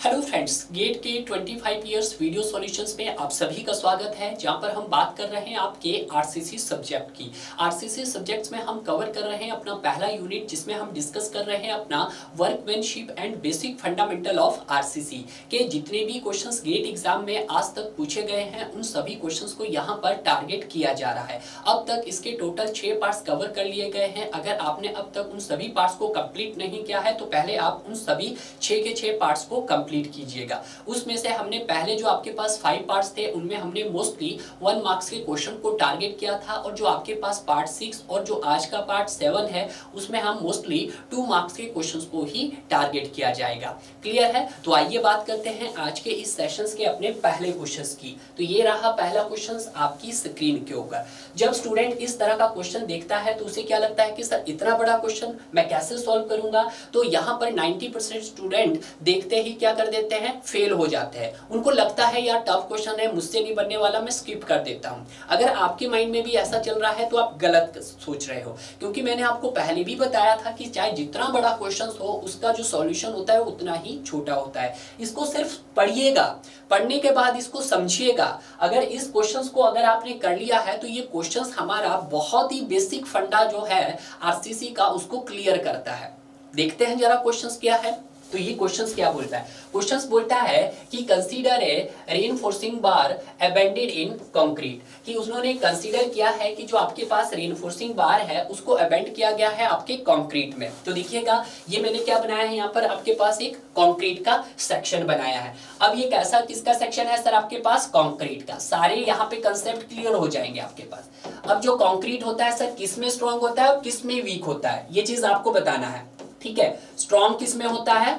Hello friends, gate के 25 years video solutions में आप सभी का स्वागत है, जहां पर हम बात कर रहे हैं आपके आरसीसी सब्जेक्ट की। आरसीसी सब्जेक्ट्स में हम कवर कर रहे हैं अपना पहला यूनिट, जिसमें हम डिस्कस कर रहे हैं अपना workmanship and basic fundamental of RCC के जितने भी क्वेश्चंस गेट एग्जाम में आज तक पूछे गए हैं, उन सभी क्वेश्चंस को यहाँ पर टारगेट किया जा रहा है। अब तक इसके टोटल 6 पार्ट्स कवर कर लिए गए हैं। अगर आपने अब तक उन सभी पार्ट्स को कंप्लीट नहीं किया है तो पहले आप उन सभी 6 के 6 पार्ट्स को कंप्लीट कीजिएगा। उसमें से हमने पहले जो आपके पास 5 पार्ट्स थे, उनमें हमने मोस्टली 1 मार्क्स के क्वेश्चन को टारगेट किया था, और जो आपके पास पार्ट 6 और जो आज का पार्ट 7 है, उसमें हम मोस्टली 2 मार्क्स के क्वेश्चंस को ही टारगेट किया जाएगा। क्लियर है? तो आइए बात करते हैं आज के इस सेशंस के अपने पहले क्वेश्चंस की। तो ये रहा पहला क्वेश्चन आपकी स्क्रीन के ऊपर। जब स्टूडेंट इस तरह का क्वेश्चन देखता है तो उसे क्या लगता है कि सर इतना बड़ा क्वेश्चन मैं कैसे सॉल्व करूंगा? तो यहाँ पर 90% स्टूडेंट देखते ही क्या कर देते हैं, फेल हो जाते हैं। उनको लगता है यार टफ क्वेश्चन है, मुझसे नहीं बनने वाला, मैं स्किप कर देता हूं। अगर आपके माइंड में भी ऐसा चल रहा है तो आप गलत सोच रहे हो, क्योंकि मैंने आपको पहले भी बताया था कि चाहे जितना बड़ा क्वेश्चन हो, उसका जो सॉल्यूशन होता है उतना ही छोटा होता है। इसको सिर्फ पढ़िएगा, पढ़ने के बाद इसको समझिएगा। अगर इस क्वेश्चंस को अगर आपने कर लिया है तो ये क्वेश्चंस हमारा बहुत ही बेसिक फंडा जो है आरसीसी का, उसको क्लियर करता है। देखते हैं जरा क्वेश्चंस क्या है। तो ये क्वेश्चंस क्या बोलता है? क्वेश्चंस बोलता है कि consider a reinforcing bar abundant in concrete, कि उन्होंने कंसीडर किया है कि जो आपके पास रीइंफोर्सिंग बार है उसको अबेंड किया गया है आपके कंक्रीट में। तो देखिएगा, ये मैंने क्या बनाया है, यहाँ पर आपके पास एक कंक्रीट का सेक्शन बनाया है। अब ये कैसा किसका सेक्शन है सर? आपके पास कंक्रीट का। सारे यहाँ पे कंसेप्ट क्लियर हो जाएंगे आपके पास। अब जो कंक्रीट होता है सर, किस में स्ट्रॉन्ग होता है और किस में वीक होता है, ये चीज आपको बताना है। ठीक है, स्ट्रॉन्ग किस में होता है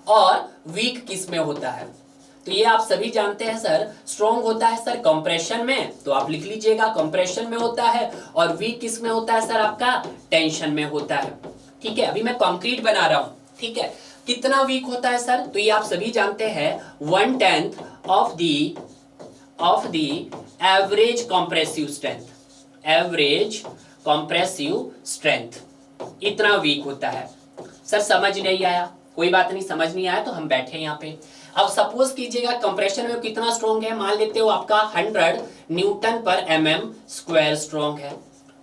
और वीक किस में होता है। तो ये आप सभी जानते हैं सर, स्ट्रॉन्ग होता है सर कंप्रेशन में, तो आप लिख लीजिएगा कंप्रेशन में होता है, और वीक किस में होता है सर? आपका टेंशन में होता है। ठीक है, अभी मैं कंक्रीट बना रहा हूं। ठीक है, कितना वीक होता है सर? तो ये आप सभी जानते हैं 1/10 of the average compressive strength. Average compressive strength इतना वीक होता है। सर समझ नहीं आया? कोई बात नहीं, समझ नहीं आया तो हम बैठे यहाँ पे। अब सपोज कीजिएगा कंप्रेशन में कितना स्ट्रॉन्ग है, मान लेते हो आपका 100 न्यूटन पर mm स्क्वायर स्ट्रॉन्ग है।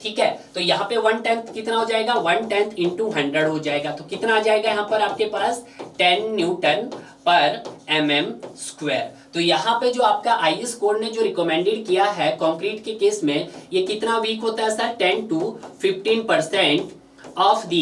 ठीक है, तो यहाँ पे 1/10 कितना हो जाएगा? 1/10 इंटू 100 हो जाएगा। तो कितना आ जाएगा यहाँ पर आपके पास? 10 न्यूटन पर mm स्क्वायर। तो यहाँ पे जो आपका आईएस कोड ने जो रिकमेंडेड किया है कंक्रीट के केस में, ये कितना वीक होता है sir? 10 to 15% of the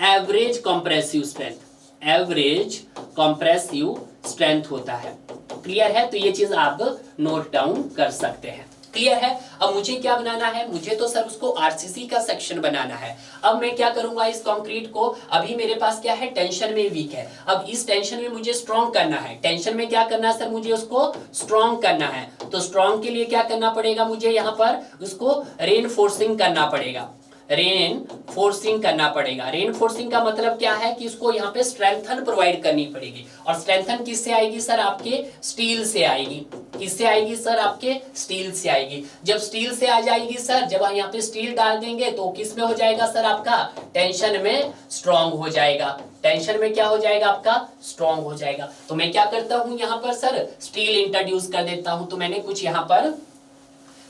average compressive strength. Average compressive strength होता है। क्लियर है? तो ये चीज आप नोट डाउन कर सकते हैं। क्लियर है? अब मुझे क्या बनाना है? मुझे तो सर उसको आरसीसी का सेक्शन बनाना है। अब मैं क्या करूंगा इस कंक्रीट को? अभी मेरे पास क्या है? टेंशन में वीक है। अब इस टेंशन में मुझे स्ट्रॉन्ग करना है। टेंशन में क्या करना है सर? मुझे उसको स्ट्रॉन्ग करना है। तो स्ट्रॉन्ग के लिए क्या करना पड़ेगा मुझे? यहाँ पर उसको रेनफोर्सिंग करना पड़ेगा। रेनफोर्सिंग करना पड़ेगा। रेनफोर्सिंग का मतलब क्या है कि इसको यहाँ पे स्ट्रेंथन प्रोवाइड करनी पड़ेगी। और स्ट्रेंथन किससे आएगी सर? आपके स्टील से आएगी। किससे आएगी सर? आपके स्टील से आएगी। जब स्टील से आ जाएगी सर, जब हम यहाँ पे स्टील डाल देंगे तो किस में हो जाएगा सर? आपका टेंशन में स्ट्रॉन्ग हो जाएगा। टेंशन में क्या हो जाएगा? आपका स्ट्रॉन्ग हो जाएगा। तो मैं क्या करता हूँ यहाँ पर सर? स्टील इंट्रोड्यूस कर देता हूँ। तो मैंने कुछ यहाँ पर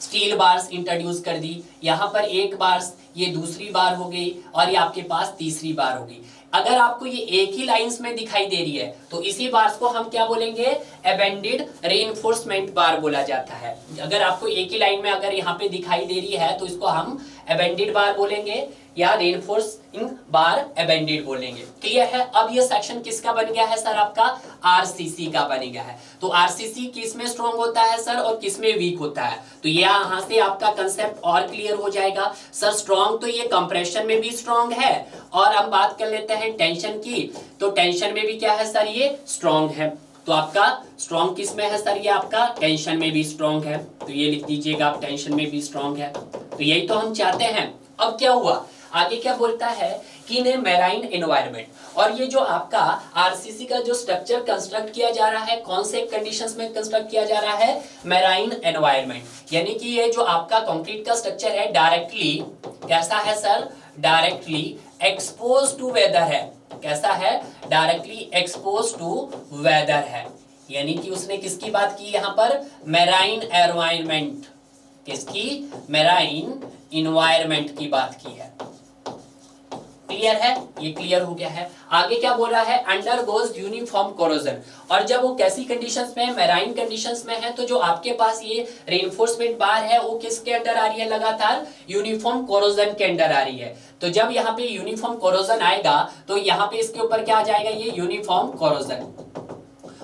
स्टील बार्स इंट्रोड्यूस कर दी। यहाँ पर एक बार्स, ये दूसरी बार हो गई, और ये आपके पास तीसरी बार हो गई। अगर आपको ये एक ही लाइंस में दिखाई दे रही है तो इसी बार्स को हम क्या बोलेंगे? अबेंडेड रेइंफोर्समेंट बार बोला जाता है। अगर आपको एक ही लाइन में अगर यहाँ पे दिखाई दे रही है तो इसको हम अबेंडेड बार बोलेंगे या रेइंफोर्सिंग बार अबेंडेड बोलेंगे। क्लियर है? अब ये सेक्शन किसका बन गया है सर? आपका आरसीसी का बन गया है। तो आरसीसी किस में स्ट्रॉन्ग होता है सर और किस में वीक होता है? तो ये यहाँ से आपका कंसेप्ट और क्लियर हो जाएगा। सर स्ट्रॉन्ग तो ये कंप्रेशन में भी स्ट्रॉन्ग है, और हम बात कर लेते हैं टेंशन की। तो टेंशन में भी क्या है सर? ये स्ट्रॉन्ग है। तो आपका स्ट्रॉन्ग किस में है सर? ये आपका टेंशन में भी स्ट्रॉन्ग है। तो ये लिख दीजिएगा आप, टेंशन में भी स्ट्रॉन्ग है। तो यही तो हम चाहते हैं। अब क्या हुआ आगे? क्या बोलता है कि इन ए मैराइन एनवायरनमेंट, और ये जो आपका आरसीसी का जो स्ट्रक्चर कंस्ट्रक्ट किया जा रहा है, कौन से कंडीशंस में कंस्ट्रक्ट किया जा रहा है? Marine environment. यानी कि ये जो आपका कंक्रीट का स्ट्रक्चर है डायरेक्टली कैसा है sir? Directly expose to weather है। कैसा है? डायरेक्टली एक्सपोज टू वेदर है, यानी कि उसने किसकी बात की यहां पर? Marine environment. किसकी? मैराइन इन्वायरमेंट की बात की है। क्लियर है? ये क्लियर हो गया है। आगे क्या बोल रहा है? Undergoes uniform corrosion. और जब वो कैसी कंडीशंस में है? मैराइन कंडीशंस में है, तो जो आपके पास ये रेनफोर्समेंट बार है वो किसके अंडर आ रही है? लगातार यूनिफॉर्म कोरोजन के अंडर आ रही है। तो जब यहाँ पे यूनिफॉर्म कोरोजन आएगा तो यहाँ पे इसके ऊपर क्या आ जाएगा? ये यूनिफॉर्म कोरोजन।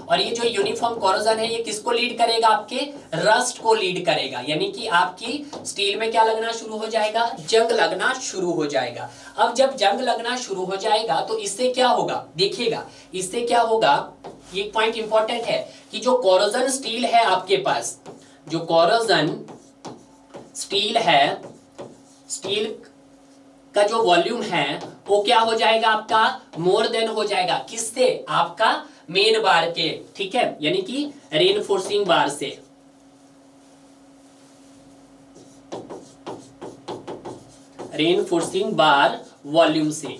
और ये जो यूनिफॉर्म कोरोजन है ये किसको लीड करेगा? आपके रस्ट को लीड करेगा, यानी कि आपकी स्टील में क्या लगना शुरू हो जाएगा? जंग लगना शुरू हो जाएगा। अब जब जंग लगना शुरू हो जाएगा तो इससे क्या होगा? देखिएगा इससे क्या होगा, ये पॉइंट इंपॉर्टेंट है कि जो कोरोजन स्टील है आपके पास, जो कोरोजन स्टील है, स्टील का जो वॉल्यूम है वो क्या हो जाएगा? आपका मोर देन हो जाएगा। किससे? आपका मेन बार के, ठीक है, यानी कि रेनफोर्सिंग बार से। रेनफोर्सिंग बार वॉल्यूम से।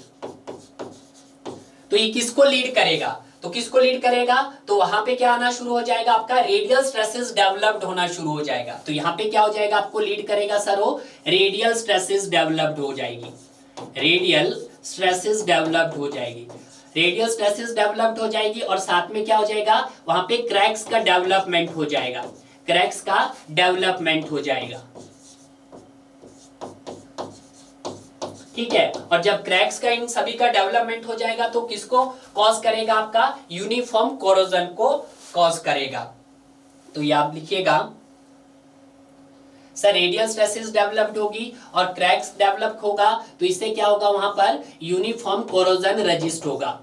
तो ये किसको लीड करेगा? तो किसको लीड करेगा? तो वहां पे क्या आना शुरू हो जाएगा? आपका रेडियल स्ट्रेसेस डेवलप्ड होना शुरू हो जाएगा। तो यहां पे क्या हो जाएगा? आपको लीड करेगा सर वो रेडियल स्ट्रेसेस डेवलप्ड हो जाएगी। रेडियल स्ट्रेसेस डेवलप्ड हो जाएगी। रेडियल स्ट्रेसेस डेवलप्ड हो जाएगी और साथ में क्या हो जाएगा? वहां पे क्रैक्स का डेवलपमेंट हो जाएगा। क्रैक्स का डेवलपमेंट हो जाएगा, ठीक है। और जब क्रैक्स का इन सभी का डेवलपमेंट हो जाएगा तो किसको कॉज करेगा? आपका यूनिफॉर्म कोरोजन को कॉज करेगा। तो ये आप लिखिएगा सर, रेडियल स्ट्रेसेस डेवलप्ड होगी और क्रैक्स डेवलप होगा तो इससे क्या होगा? वहां पर यूनिफॉर्म कोरोजन रजिस्ट होगा।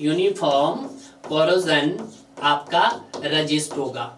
यूनिफॉर्म कोरोजन आपका रजिस्ट होगा।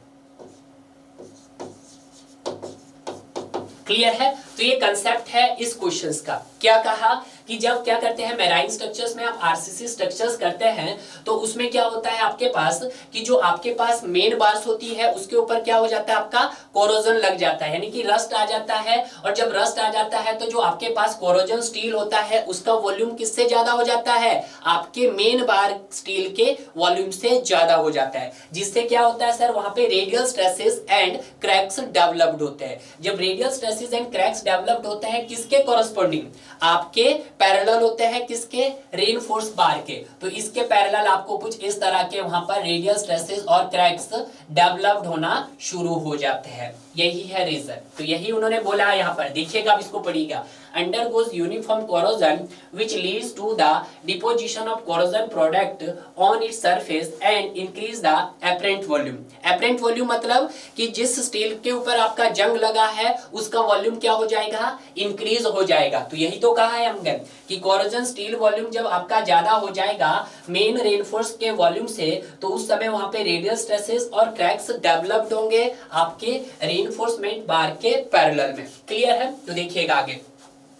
क्लियर है? तो ये कंसेप्ट है इस क्वेश्चंस का। क्या कहा कि जब क्या करते हैं मैराइन स्ट्रक्चर्स में आप आरसीसी स्ट्रक्चर्स करते हैं तो उसमें क्या होता है आपके पास कि जो आपके पास मेन बार्स होती है उसके ऊपर क्या हो जाता है? आपका कोरोजन लग जाता है, यानी कि रस्ट आ जाता है। और जब रस्ट आ जाता है तो जो आपके पास कोरोजन स्टील होता है उसका वॉल्यूम किससे ज्यादा हो जाता है? आपके मेन बार स्टील के वॉल्यूम से ज्यादा हो जाता है, जिससे क्या होता है सर? वहां पे radial stresses and cracks developed होते हैं। जब radial stresses and cracks developed होते हैं किसके कॉरस्पॉन्डिंग? आपके पैरेलल होते हैं। किसके? रेनफोर्स बार के। तो इसके पैरेलल आपको कुछ इस तरह के वहां पर रेडियल स्ट्रेसेस और क्रैक्स डेवलप्ड होना शुरू हो जाते हैं। यही है रीजन। तो यही उन्होंने बोला यहाँ पर, देखिएगा अब इसको पढ़िएगा। undergoes uniform corrosion which leads to the deposition of corrosion product on its surface and increase the apparent volume। apparent volume मतलब कि जिस स्टील के ऊपर आपका जंग लगा है उसका वॉल्यूम क्या हो जाएगा? इंक्रीज हो जाएगा। तो यही तो कहा है हमने कि कोरोजन स्टील वॉल्यूम जब आपका ज्यादा हो जाएगा मेन रेनफोर्स के वॉल्यूम से तो उस समय वहां पे रेडियल स्ट्रेसेस और क्रैक्स डेवलप्ड होंगे आपके रेनफोर्समेंट बार के पैरेलल में। क्लियर है? तो देखिएगा आगे।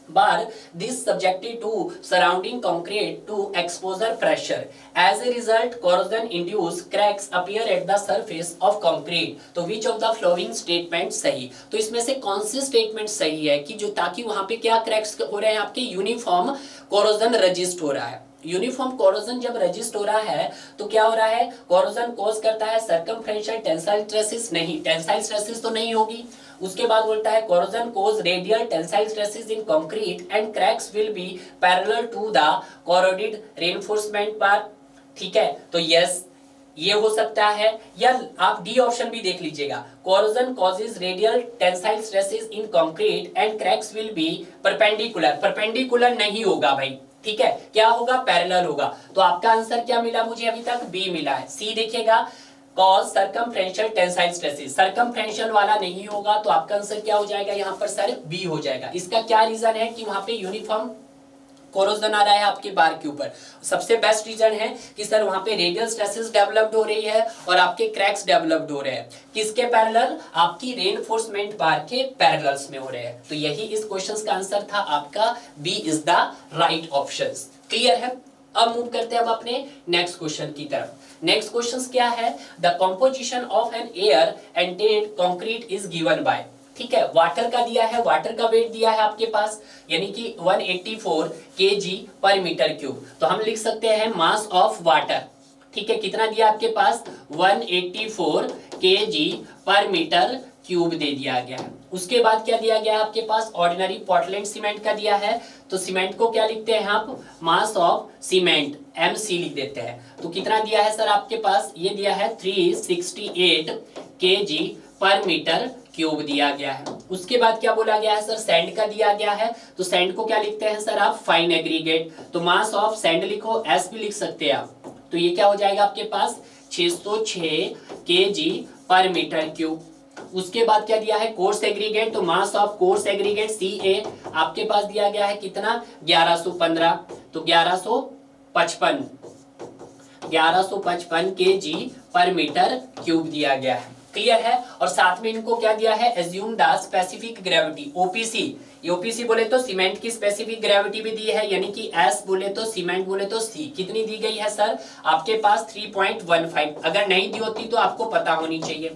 bar this subjected to surrounding concrete to exposure pressure as a result corrosion induced cracks appear at the surface of concrete। तो which of the following statement सही? तो इसमें से कौन सी स्टेटमेंट सही है कि जो ताकि वहां पे क्या क्रैक्स हो रहे हैं? आपके यूनिफॉर्म कोरोजन रजिस्ट हो रहा है। यूनिफॉर्म कोरोजन जब रजिस्ट हो रहा है तो क्या हो रहा है? कोरोजन कॉज करता है सर्कमफ्रेंशियल टेंसाइल स्ट्रेसेस। नहीं, टेंसाइल स्ट्रेसेस तो नहीं होगी। उसके बाद बोलता है corrosion cause radial tensile stresses in concrete and cracks will be parallel to the corroded reinforcement bar. ठीक है, तो यस ये हो सकता है, या आप डी ऑप्शन भी देख लीजिएगा। Corrosion causes radial tensile stresses in concrete and cracks will B perpendicular. Perpendicular नहीं होगा भाई, ठीक है, क्या होगा? पैरेलल होगा। तो आपका आंसर क्या मिला मुझे? अभी तक बी मिला है। सी देखिएगा, cause circumferential tensile stresses, circumferential वाला नहीं होगा तो आपका आंसर क्या हो जाएगा? यहाँ पर सर बी हो जाएगा। इसका क्या रीजन है कि वहां पे यूनिफॉर्म कोरोजन आ रहा है आपके बार के ऊपर। सबसे बेस्ट रीजन है कि सर वहां पे रेडियल स्ट्रेसेस डेवलप्ड हो रही है और आपके क्रैक्स डेवलप्ड हो रहे हैं। किसके पैरेलल? आपकी रेनफोर्समेंट बार के पैरेलल्स में हो रहे हैं। तो यही इस क्वेश्चन का आंसर था आपका, B is the right option. Clear है? अब मूव करते हैं हम अपने नेक्स्ट क्वेश्चन की तरफ। नेक्स्ट क्वेश्चन क्या है? The composition of an air एंटेड कंक्रीट इज गिवन बाय। ठीक है, वाटर का दिया है, वाटर का वेट दिया है आपके पास यानी कि 184 kg पर मीटर क्यूब। तो हम लिख सकते हैं मास ऑफ वाटर, ठीक है, कितना दिया आपके पास 184 kg पर मीटर क्यूब दे दिया गया है। उसके बाद क्या दिया गया है आपके पास, ऑर्डिनरी पोर्टलैंड सीमेंट का दिया है। तो सीमेंट को क्या लिखते हैं आप, मास ऑफ सीमेंट MC लिख देते हैं। तो कितना दिया है सर आपके पास, ये दिया है 368 kg पर मीटर क्यूब दिया गया है। उसके बाद क्या बोला गया है सर, सैंड का दिया गया है। तो सैंड को क्या लिखते हैं सर आप, फाइन एग्रीगेट। तो मास ऑफ सैंड लिखो, S भी लिख सकते हैं आप। तो ये क्या हो जाएगा आपके पास 606 kg पर मीटर क्यूब। उसके बाद क्या दिया है, कोर्स एग्रीगेट। तो mass of course aggregate CA आपके पास दिया गया है कितना 1115। तो 1155 kg पर मीटर क्यूब दिया गया है। क्लियर है। और साथ में इनको क्या दिया है, assume the specific gravity OPC। OPC बोले तो सीमेंट की स्पेसिफिक ग्रेविटी भी दी है यानी कि S बोले तो सीमेंट बोले तो C। कितनी दी गई है सर आपके पास 3.15। अगर नहीं दी होती तो आपको पता होनी चाहिए,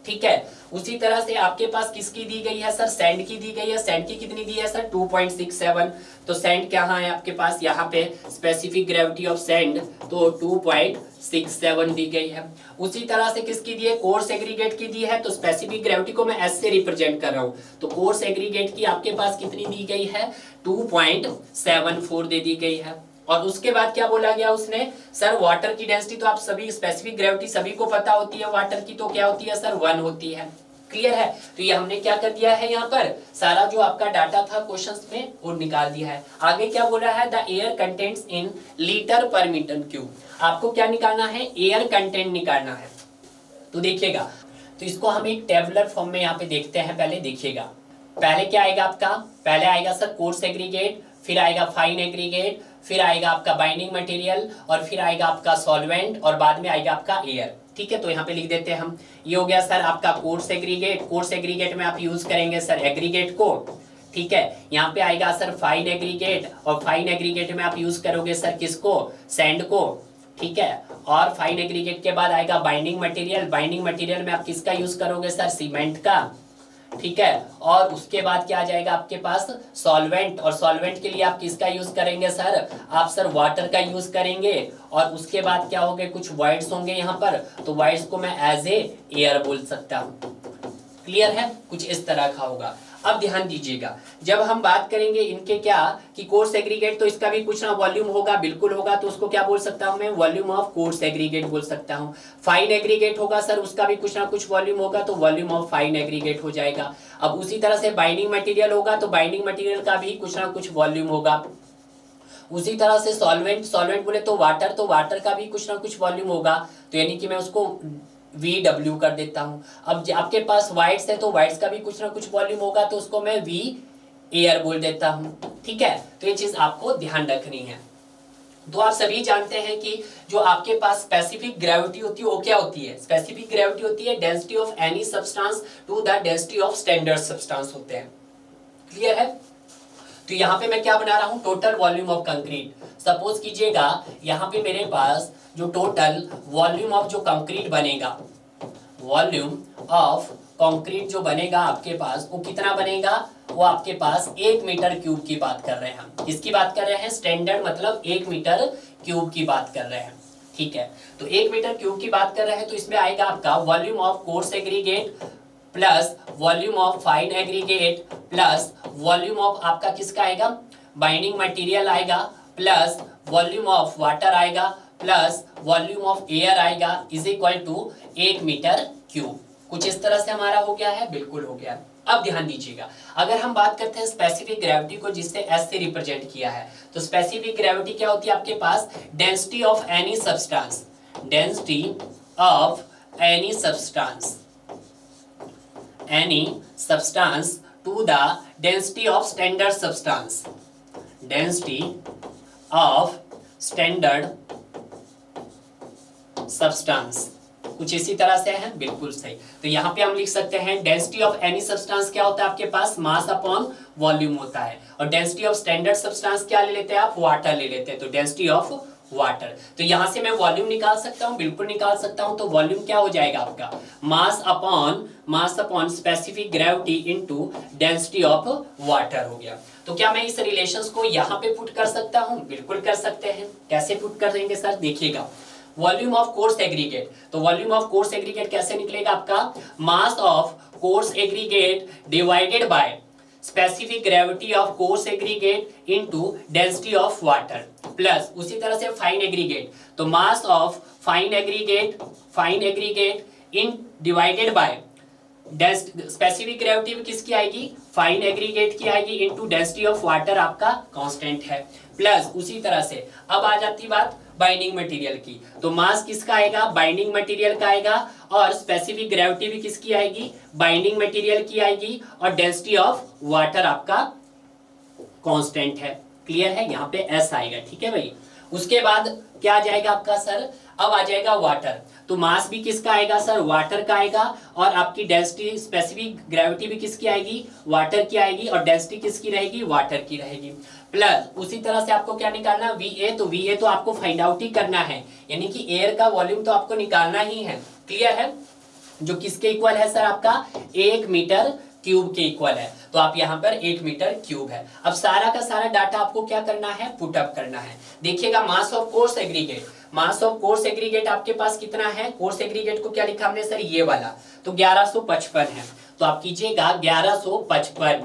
ठीक है। उसी तरह से आपके पास किसकी दी गई है सर, सैंड की दी गई है। सैंड की कितनी दी है सर 2.67। तो सैंड क्या है आपके पास, यहाँ पे स्पेसिफिक ग्रेविटी ऑफ सैंड तो 2.67 दी गई है। उसी तरह से किसकी दी है, कोर्स एग्रीगेट की दी है। तो स्पेसिफिक ग्रेविटी को मैं S से रिप्रेजेंट कर रहा हूँ। तो कोर्स एग्रीगेट की आपके पास कितनी दी गई है 2.74 दे दी गई है। और उसके बाद क्या बोला गया उसने, सर वाटर की डेंसिटी तो आप सभी स्पेसिफिक ग्रेविटी सभी को पता होती है वाटर की, तो क्या होती है सर 1 होती है। क्लियर है। तो ये हमने क्या कर दिया है, यहाँ पर सारा जो आपका डाटा था क्वेश्चंस में वो निकाल दिया है। आगे क्या बोल रहा है, the air contents in litre पर मीटर क्यूब। आपको क्या निकालना है, एयर कंटेंट निकालना है। तो देखिएगा, तो इसको हम एक टेबुलर फॉर्म में यहाँ पे देखते हैं। पहले देखिएगा, पहले क्या आएगा आपका, पहले आएगा सर कोर्स एग्रीगेट, फिर आएगा फाइन एग्रीगेट, फिर आएगा आपका बाइंडिंग मटेरियल, और फिर आएगा आपका सॉल्वेंट, और बाद में आएगा आपका एयर। ठीक है, तो यहाँ पे लिख देते हैं हम। ये हो गया सर आपका कोर्स एग्रीगेट। कोर्स एग्रीगेट में आप यूज करेंगे सर एग्रीगेट को, ठीक है। यहाँ पे आएगा सर फाइन एग्रीगेट, और फाइन एग्रीगेट में आप यूज करोगे सर किसको, सैंड को, ठीक है। और फाइन एग्रीगेट के बाद आएगा बाइंडिंग मटेरियल। बाइंडिंग मटेरियल में आप किसका यूज करोगे सर, सीमेंट का, ठीक है। और उसके बाद क्या आ जाएगा आपके पास, सॉल्वेंट। और सॉल्वेंट के लिए आप किसका यूज करेंगे सर, आप सर वाटर का यूज करेंगे। और उसके बाद क्या होंगे, कुछ वर्ड्स होंगे यहाँ पर, तो वर्ड्स को मैं एज ए एयर बोल सकता हूँ। क्लियर है, कुछ इस तरह का होगा। अब ध्यान दीजिएगा, जब हम बात करेंगे इनके क्या कि कोर्स एग्रीगेट, तो इसका भी कुछ ना वॉल्यूम होगा, बिल्कुल होगा। तो उसको क्या बोल सकता हूं मैं, वॉल्यूम ऑफ कोर्स एग्रीगेट बोल सकता हूं। फाइन एग्रीगेट होगा सर, उसका भी कुछ ना कुछ वॉल्यूम होगा, तो वॉल्यूम ऑफ फाइन एग्रीगेट हो जाएगा। अब उसी तरह से बाइंडिंग मटेरियल होगा, तो बाइंडिंग मटेरियल का भी कुछ ना कुछ वॉल्यूम होगा। उसी तरह से सॉल्वेंट, सॉल्वेंट बोले तो वाटर, तो वाटर का भी कुछ ना कुछ वॉल्यूम होगा। तो यानी कि मैं उसको VW कर देता हूं। अब आपके पास वाइट्स है, तो वाइट्स का भी कुछ ना कुछ वॉल्यूम होगा, तो उसको मैं V एयर बोल देता हूं। ठीक है, तो ये चीज आपको ध्यान रखनी है। तो आप सभी जानते हैं कि जो आपके पास स्पेसिफिक ग्रेविटी होती है वो क्या होती है, स्पेसिफिक ग्रेविटी होती है density of any substance to the density of standard substance होते हैं। क्लियर है। तो यहाँ पे मैं क्या बना रहा हूँ, total volume of concrete. Suppose कीजिएगा यहाँ पे मेरे पास जो टोटल वॉल्यूम ऑफ जो कंक्रीट बनेगा, वॉल्यूम ऑफ कंक्रीट जो बनेगा आपके पास, वो कितना बनेगा, वो आपके पास 1 मीटर क्यूब की बात कर रहे हैं हम। किसकी बात कर रहे हैं, स्टैंडर्ड मतलब 1 मीटर क्यूब की बात कर रहे हैं। ठीक है, तो 1 मीटर क्यूब की बात कर रहे हैं, तो इसमें आएगा आपका volume of course aggregate plus volume of fine aggregate plus volume of आपका किसका आएगा, बाइंडिंग मटेरियल आएगा, प्लस वॉल्यूम ऑफ वाटर आएगा, प्लस वॉल्यूम ऑफ एयर आएगा, is equal to 1 metre cube. कुछ इस तरह से हमारा हो गया है, बिल्कुल हो गया। अब ध्यान दीजिएगा, अगर हम बात करते हैं स्पेसिफिक ग्रेविटी को, जिससे S से रिप्रेजेंट किया है, तो स्पेसिफिक ग्रेविटी क्या होती है आपके पास, density of any substance, density of any substance, any substance to the density of standard substance, density of standard substance। कुछ इसी तरह से है, बिल्कुल सही। तो यहाँ पे हम लिख सकते हैं डेंसिटी ऑफ एनी सब्सटेंस क्या होता है आपके पास, मास अपॉन वॉल्यूम होता है। और डेंसिटी ऑफ स्टैंडर्ड सब्सटेंस क्या ले लेते हैं आप, वाटर ले लेते हैं, तो डेंसिटी ऑफ वाटर। तो यहां से मैं वॉल्यूम निकाल सकता हूं, बिल्कुल निकाल सकता हूं। तो वॉल्यूम क्या हो जाएगा आपका, mass upon specific gravity into density of water हो गया। तो क्या मैं इस रिलेशंस को यहां पे पुट कर सकता हूं, बिल्कुल कर सकते हैं। कैसे पुट कर देंगे सर, देखिएगा, वॉल्यूम ऑफ कोर्स एग्रीगेट, तो वॉल्यूम ऑफ कोर्स एग्रीगेट कैसे निकलेगा आपका, mass of course aggregate divided by specific gravity of course aggregate into density of water, plus उसी तरह से फाइन एग्रीगेट, तो mass of fine aggregate in divided by specific gravity भी किसकी आएगी, फाइन एग्रीगेट की आएगी, इनटू डेंसिटी ऑफ वाटर आपका कांस्टेंट है, प्लस उसी तरह से अब आ जाती बात बाइंडिंग मटेरियल की, तो मास किसका आएगा, बाइंडिंग मटेरियल का आएगा, और स्पेसिफिक ग्रेविटी भी किसकी आएगी, बाइंडिंग मटेरियल की आएगी, और डेंसिटी ऑफ वाटर आपका कांस्टेंट है। क्लियर है, यहाँ पे एस आएगा, ठीक है भाई। उसके बाद क्या आ जाएगा आपका सर, अब आ जाएगा वाटर, तो मास भी किसका आएगा सर, वाटर का आएगा, और आपकी डेंसिटी स्पेसिफिक ग्रेविटी भी किसकी आएगी, वाटर की आएगी, और डेंसिटी किसकी रहेगी, वाटर की रहेगी, प्लस उसी तरह से आपको क्या निकालना, VA, तो VA तो आपको फाइंड आउट ही करना है, यानी कि एयर का वॉल्यूम तो आपको निकालना ही है। क्लियर है, जो किसके इक्वल है सर, आपका 1 मीटर क्यूब के इक्वल है, तो आप यहाँ पर 1 मीटर क्यूब है। अब सारा का सारा डाटा आपको क्या करना है, पुट अप करना है। देखिएगा, mass of course aggregate, mass of course aggregate आपके पास कितना है, कोर्स एग्रीगेट को क्या लिखा हमने सर, ये वाला, तो 1155 है, तो आप कीजिएगा 1155,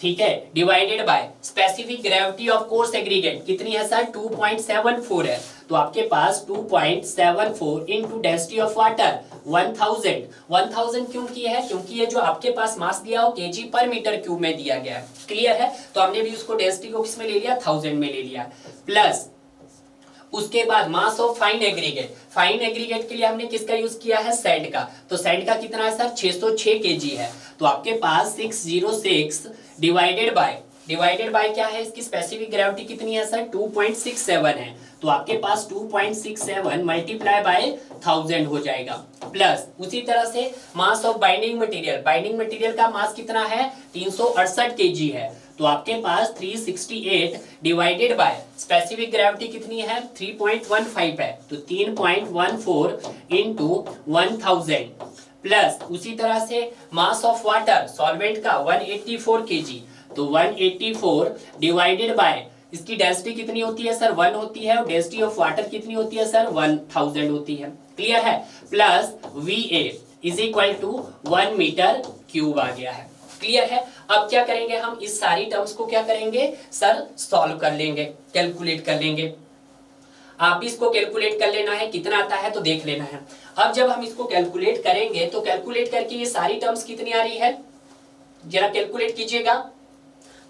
ठीक है, divided by specific gravity of course aggregate कितनी है सर, 2.74 है, तो आपके पास 2.74 इनटू डेंसिटी ऑफ वाटर 1000 क्यों की है, क्योंकि ये जो आपके पास मास दिया हो केजी पर मीटर क्यूब में दिया गया है। क्लियर है, तो हमने भी उसको डेंसिटी को किस में ले लिया, 1000 में ले लिया, प्लस उसके बाद mass of fine aggregate, fine aggregate के लिए हमने किसका यूज किया है, सैंड का, तो सैंड का कितना है सर, 606 केजी है, तो आपके पास 606 डिवाइडेड बाय क्या है, इसकी स्पेसिफिक ग्रेविटी कितनी है सर, 2.67 है, तो आपके पास 2.67 मल्टीप्लाई बाय 1000 हो जाएगा, प्लस उसी तरह से mass of binding material, binding material का मास कितना है, 368 केजी है, तो आपके पास 368 डिवाइडेड बाय स्पेसिफिक ग्रेविटी कितनी है, 3.15 है, तो 3.14 इनटू 1000, प्लस उसी तरह से मास ऑफ वाटर सॉल्वेंट का 184 केजी, तो 184 डिवाइडेड बाय इसकी डेंसिटी कितनी होती है सर, 1 होती है, और डेंसिटी ऑफ वाटर कितनी होती है सर, 1000 होती है। क्लियर है, plus VA is equal to 1 metre cube आ गया है। क्लियर है, अब क्या करेंगे हम, इस सारी टर्म्स को क्या करेंगे सर, सॉल्व कर लेंगे, कैलकुलेट कर लेंगे। आप भी इसको कैलकुलेट कर लेना है, कितना आता है तो देख लेना है। अब जब हम इसको कैलकुलेट करेंगे तो कैलकुलेट करके ये सारी टर्म्स कितनी आ रही है, जरा कैलकुलेट कीजिएगा,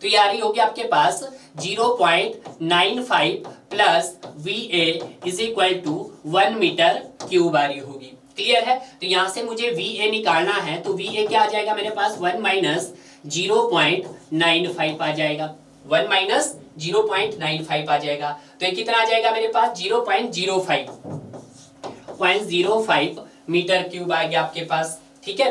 तो ये आ रही होगी आपके पास 0.95 plus VA is equal to 1 metre cube आ रही होगी। क्लियर है, तो यहां से मुझे VA निकालना है, तो VA क्या आ जाएगा मेरे पास, 1 माइनस 0.95 आ जाएगा, 1 माइनस 0.95 आ जाएगा, तो ये कितना आ जाएगा मेरे पास, 0.05 मीटर क्यूब आ गया आपके पास। ठीक है,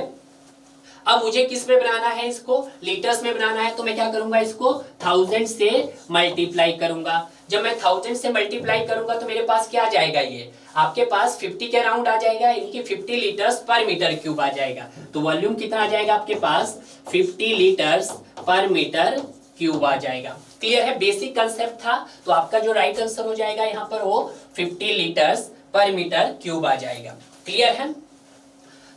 अब मुझे किस में बनाना है, इसको लीटर्स में बनाना है, तो मैं क्या करूंगा, इसको 1000 से मल्टीप्लाई करूंगा। जब मैं 1000 से मल्टीप्लाई करूंगा तो मेरे पास क्या आ जाएगा, ये आपके पास 50 के अराउंड आ जाएगा, इनकी 50 लीटर्स पर मीटर क्यूब आ जाएगा, तो वॉल्यूम कितना आ जाएगा आपके पास, 50 लीटर्स पर मीटर क्यूब आ जाएगा। क्लियर है, बेसिक कंसेप्ट था, तो आपका जो राइट आंसर हो जाएगा यहाँ पर वो 50 लीटर्स पर मीटर क्यूब आ जाएगा। क्लियर है,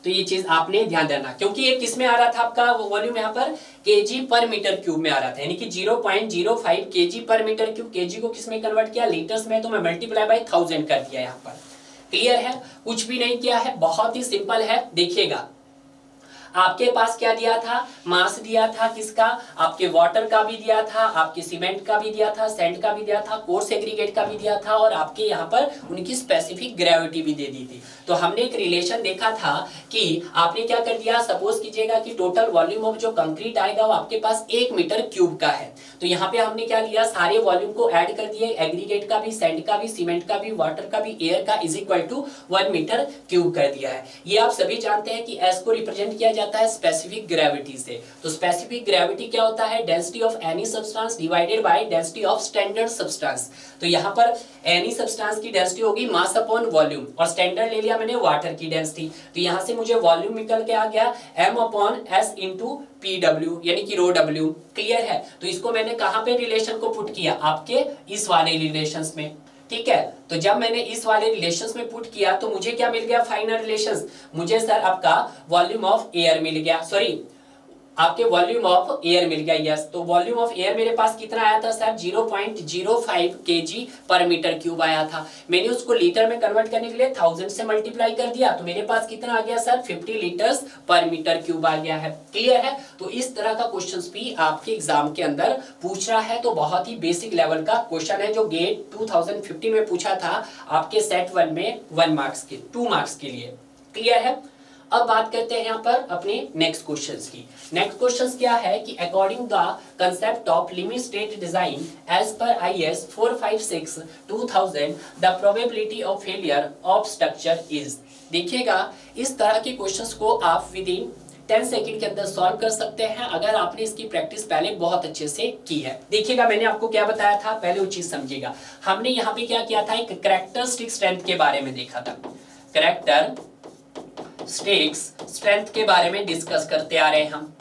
तो ये चीज आपने ध्यान देना, क्योंकि ये किस में आ रहा था आपका वॉल्यूम, यहाँ पर केजी पर मीटर क्यूब में आ रहा था, यानी कि 0.05 केजी पर मीटर क्यूब, केजी को किस में कन्वर्ट किया, लीटर्स में, तो मैं मल्टीप्लाई बाय 1000 कर दिया यहाँ पर। क्लियर है, कुछ भी नहीं किया है, बहुत ही सिंपल है। देखिएगा, आपके पास क्या दिया था, मास दिया था किसका, आपके वाटर का भी दिया था, आपके सीमेंट का भी दिया था, सैंड का भी दिया था, कोर्स एग्रीगेट का भी दिया था, और आपके यहाँ पर उनकी स्पेसिफिक ग्रेविटी भी दे दी थी। तो हमने एक रिलेशन देखा था कि आपने क्या कर दिया, सपोज कीजिएगा कि टोटल वॉल्यूम ऑफ जो कंक्रीट आएगा वो आपके पास 1 मीटर क्यूब का है, तो यहाँ पे हमने क्या लिया, सारे वॉल्यूम को ऐड कर दिए, एग्रीगेट का भी, सैंड का भी, सीमेंट का भी, वाटर का भी, एयर का, is equal to 1 metre cube कर दिया है। ये आप सभी जानते हैं कि एस को रिप्रेजेंट किया आता है स्पेसिफिक ग्रेविटी से। तो स्पेसिफिक ग्रेविटी क्या होता है, density of any substance divided by density of standard substance. तो यहाँ पर एनी सब्सटेंस की डेंसिटी होगी मास अपॉन वॉल्यूम, और स्टैंडर्ड ले लिया मैंने वाटर की डेंसिटी। तो यहाँ से मुझे वॉल्यूम निकल के आ गया m upon s into PW यानी कि रो W। क्लियर है? तो इसको मैंने कहाँ पे रिलेशन को पुट किया, आपके इस वाले रिलेशंस में। ठीक है, तो जब मैंने इस वाले रिलेशंस में पुट किया तो मुझे क्या मिल गया फाइनल रिलेशंस, मुझे सर आपका वॉल्यूम ऑफ एयर मिल गया, सॉरी आपके वॉल्यूम ऑफ एयर मिल गया। यस, तो वॉल्यूम ऑफ एयर मेरे पास कितना आया था सर, 0.05 kg पर मीटर क्यूब आया था। मैंने उसको लीटर में कन्वर्ट करने के लिए 1000 से मल्टीप्लाई कर दिया, तो मेरे पास कितना आ गया sir, 50 litres per metre cube आ गया है। क्लियर है? तो इस तरह का क्वेश्चंस भी आपके एग्जाम के अंदर पूछ रहा है। तो बहुत ही बेसिक लेवल का क्वेश्चन है जो गेट 2015 में पूछा था आपके सेट 1 में 1 मार्क्स के 2 मार्क्स के लिए। क्लियर है? अब बात करते हैं यहाँ पर अपने नेक्स्ट क्वेश्चंस की। नेक्स्ट क्वेश्चंस क्या है कि according the concept of limit state design as पर IS 456/2000 the probability of failure of structure is. देखिएगा, इस तरह के क्वेश्चंस को आप विद इन 10 सेकंड के अंदर सॉल्व कर सकते हैं अगर आपने इसकी प्रैक्टिस पहले बहुत अच्छे से की है। देखिएगा, मैंने आपको क्या बताया था, पहले वो चीज समझिएगा। हमने यहाँ पे क्या किया था, एक कैरेक्टरिस्टिक स्ट्रेंथ के बारे में देखा था। कैरेक्टर स्टिक्स स्ट्रेंथ के बारे में डिस्कस करते आ रहे हैं हम।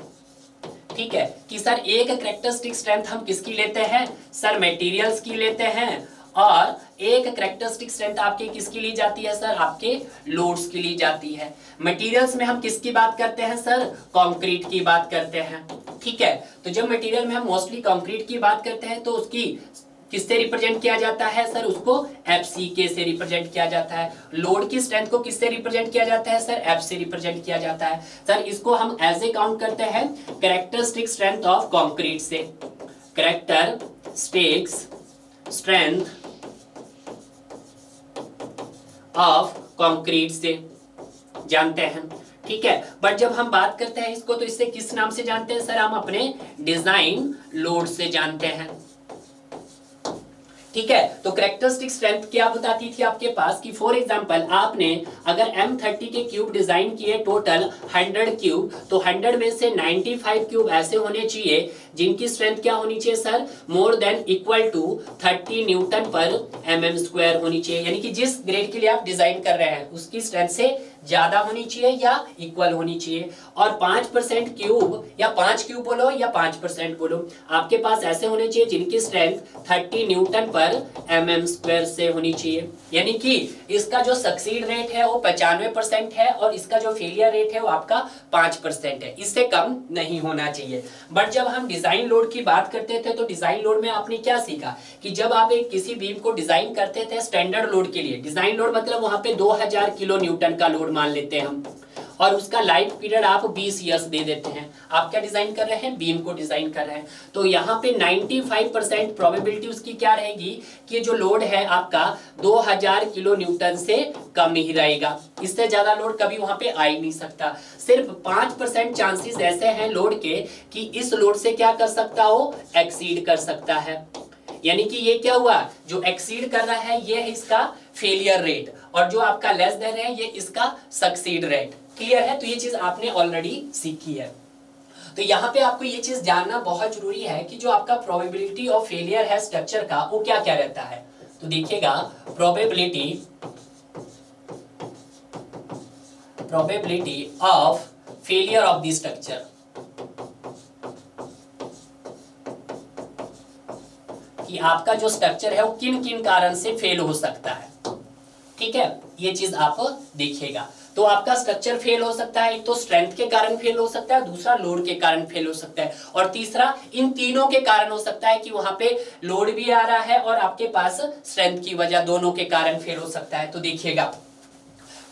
ठीक है कि सर एक कैरेक्टरिस्टिक स्ट्रेंथ हम किसकी लेते हैं, सर मटेरियल्स की लेते हैं, और एक कैरेक्टरिस्टिक स्ट्रेंथ आपकी किसकी ली जाती है सर, आपके लोड्स की ली जाती है। मटेरियल्स में हम किसकी बात करते हैं सर, कंक्रीट की बात करते हैं। ठीक है, तो जब मटेरियल में हम मोस्टली कंक्रीट की बात करते हैं तो उसकी किससे रिप्रेजेंट किया जाता है सर, उसको FCK से रिप्रेजेंट किया जाता है। लोड की स्ट्रेंथ को किससे रिप्रेजेंट किया जाता है सर, F से रिप्रेजेंट किया जाता है। सर इसको हम एज ए काउंट करते हैं कैरेक्टरिस्टिक स्ट्रेंथ ऑफ कंक्रीट से। कैरेक्टरिस्टिक्स स्ट्रेंथ ऑफ कंक्रीट से जानते हैं। ठीक है, बट जब हम बात करते हैं इसको तो इससे किस नाम से जानते हैं सर, हम अपने डिजाइन लोड से जानते हैं। ठीक है, तो कैरेक्टरिस्टिक स्ट्रेंथ क्या बताती थी आपके पास कि फॉर एग्जांपल आपने अगर M30 के क्यूब डिजाइन किए टोटल 100 क्यूब, तो 100 में से 95 क्यूब ऐसे होने चाहिए जिनकी स्ट्रेंथ क्या होनी चाहिए sir, more than equal to 30 newton पर mm² होनी चाहिए। यानी कि जिस ग्रेड के लिए आप डिजाइन कर रहे हैं उसकी स्ट्रेंथ से ज्यादा होनी चाहिए या इक्वल होनी चाहिए। और 5% क्यूब या 5 क्यूब बोलो या 5% बोलो, आपके पास ऐसे होने चाहिए जिनकी स्ट्रेंथ 30 न्यूटन पर mm² से होनी चाहिए। यानी कि इसका जो सक्सीड रेट है वो 95% है और इसका जो फेलियर रेट है वो आपका 5% है, इससे कम नहीं होना चाहिए। बट जब हम डिजाइन लोड की बात करते थे तो डिजाइन लोड में आपने क्या सीखा कि जब आप एक किसी बीम को डिजाइन करते थे स्टैंडर्ड लोड के लिए, डिजाइन लोड मतलब वहां पे 2000 किलो न्यूटन का लोड मान लेते हैं हम, और उसका लाइफ पीरियड आप 20 इयर्स दे देते हैं। आप क्या डिजाइन कर रहे हैं, बीम को डिजाइन कर रहे हैं। तो यहाँ पे 95% प्रोबेबिलिटी उसकी क्या रहेगी कि जो लोड है आपका 2000 किलो न्यूटन से कम ही रहेगा, इससे ज्यादा लोड कभी वहां पे आ ही नहीं सकता। सिर्फ 5% चांसेस ऐसे हैं लोड के कि इस लोड से क्या कर सकता हो, एक्सीड कर सकता है। यानी कि ये क्या हुआ, जो एक्सीड कर रहा है ये है इसका फेलियर रेट, और जो आपका लेस देन है ये इसका सक्सीड रेट। क्लियर है? तो ये चीज आपने ऑलरेडी सीखी है। तो यहाँ पे आपको ये चीज जानना बहुत जरूरी है कि जो आपका प्रोबेबिलिटी ऑफ फेलियर है स्ट्रक्चर का वो क्या क्या रहता है। तो देखिएगा, probability of failure of the structure, कि आपका जो स्ट्रक्चर है वो किन किन कारण से फेल हो सकता है। ठीक है, ये चीज आप देखिएगा। तो आपका स्ट्रक्चर फेल हो सकता है, एक तो स्ट्रेंथ के कारण फेल हो सकता है, दूसरा लोड के कारण फेल हो सकता है, और तीसरा इन तीनों के कारण हो सकता है कि वहां पे लोड भी आ रहा है और आपके पास स्ट्रेंथ की वजह, दोनों के कारण फेल हो सकता है। तो देखिएगा,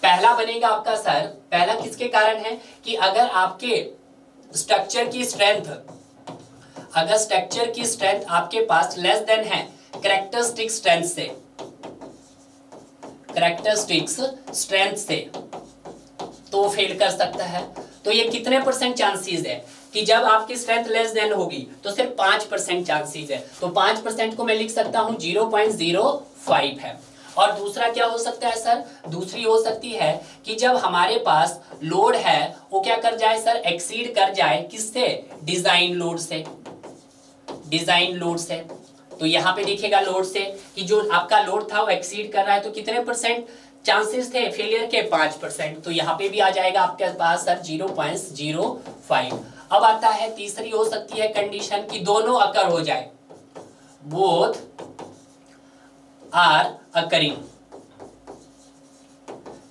पहला बनेगा आपका सर, पहला किसके कारण है कि अगर आपके स्ट्रक्चर की स्ट्रेंथ, अगर स्ट्रक्चर की स्ट्रेंथ आपके पास लेस देन है कैरेक्टरिस्टिक स्ट्रेंथ से, कैरेक्टरिस्टिक्स स्ट्रेंथ से, तो फेल कर सकता है। तो ये कितने % चांसेस है कि जब आपकी स्ट्रेंथ लेस देन होगी तो सिर्फ 5% चांसेस है। तो 5% को मैं लिख सकता हूं 0.05 है। और दूसरा क्या हो सकता है सर, दूसरी हो सकती है कि जब हमारे पास लोड है वो क्या कर जाए सर, एक्सीड कर जाए किससे, डिजाइन लोड से, डिजाइन लोड से। तो यहाँ पे देखिएगा लोड से कि जो आपका लोड था वो एक्सीड कर रहा है, तो कितने परसेंट चांसेस थे फेलियर के, 5%। तो यहाँ पे भी आ जाएगा आपके पास सर 0.05। अब आता है तीसरी हो सकती है कंडीशन कि दोनों अकर हो जाए, बोथ आर अकरिंग,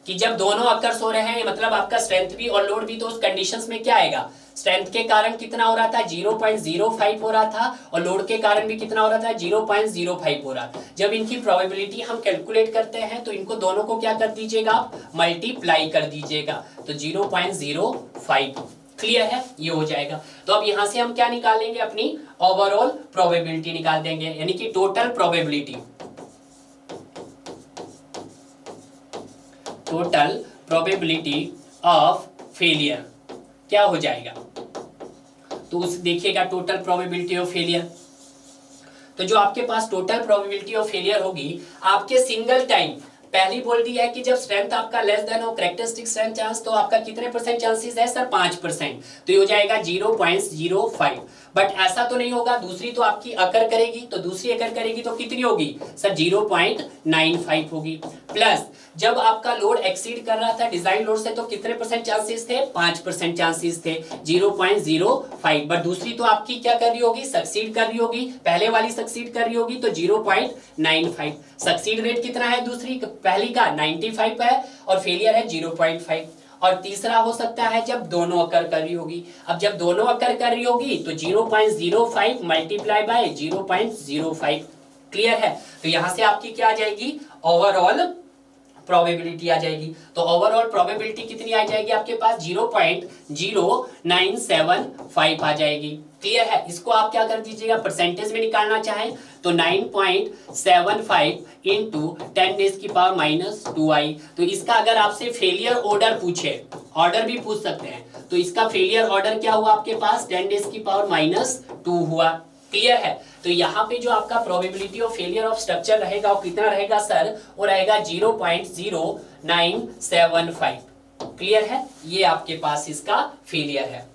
कि जब दोनों अकर्स हो रहे हैं मतलब आपका स्ट्रेंथ भी और लोड भी, तो उस कंडीशंस में क्या आएगा, स्ट्रेंथ के कारण कितना हो रहा था 0.05 हो रहा था और लोड के कारण भी कितना हो रहा था 0.05 हो रहा था। जब इनकी प्रोबेबिलिटी हम कैलकुलेट करते हैं तो इनको दोनों को क्या कर दीजिएगा आप, मल्टीप्लाई कर दीजिएगा, तो 0.05। क्लियर है, ये हो जाएगा। तो अब यहां से हम क्या निकालेंगे, अपनी ओवरऑल प्रोबेबिलिटी निकाल देंगे, यानी कि total probability, total probability of failure क्या हो जाएगा, तो उस देखिएगा टोटल प्रोबेबिलिटी ऑफ फेलियर। तो जो आपके पास टोटल प्रोबेबिलिटी ऑफ फेलियर होगी आपके सिंगल टाइम, पहली बोल दी है कि जब स्ट्रेंथ आपका लेस देन हो कैरेक्टरिस्टिक स्ट्रेंथ चांस, तो आपका कितने परसेंट चांसेस है सर, 5%, तो ये हो जाएगा 0.05। बट ऐसा तो नहीं होगा, दूसरी तो आपकी अकर करेगी, तो दूसरी अकर करेगी तो कितनी होगी सर, 0.95 होगी। प्लस जब आपका लोड एक्सीड कर रहा था डिजाइन लोड से, तो कितने परसेंट चांसेस थे, 5% चांसेस थे, 0.05। बट दूसरी तो आपकी क्या कर रही होगी, सक्सीड कर रही होगी, पहले वाली सक्सीड कर रही होगी, तो 0.95। सक्सीड रेट कितना है दूसरी, पहली का 95 है और फेलियर है 0.5। और तीसरा हो सकता है जब दोनों अकर कर रही होगी। अब जब दोनों अकर कर रही होगी तो 0.05 मल्टीप्लाई बाय 0.05। क्लियर है, तो यहां से आपकी क्या आ जाएगी, ओवरऑल प्रोबेबिलिटी आ जाएगी। तो ओवरऑल प्रोबेबिलिटी कितनी आ जाएगी आपके पास, 0.0975 आ जाएगी। क्लियर है, इसको आप क्या कर दीजिएगा, परसेंटेज में निकालना चाहें तो 9.75 इंटू 10⁻⁻²i। तो इसका अगर आपसे फेलियर ऑर्डर पूछे, ऑर्डर भी पूछ सकते हैं, तो इसका फेलियर ऑर्डर क्या हुआ आपके पास, 10⁻⁻² हुआ। क्लियर है, तो यहाँ पे जो आपका probability of failure of structure रहेगा वो कितना रहेगा सर, वो रहेगा 0.0975। क्लियर है, ये आपके पास इसका फेलियर है।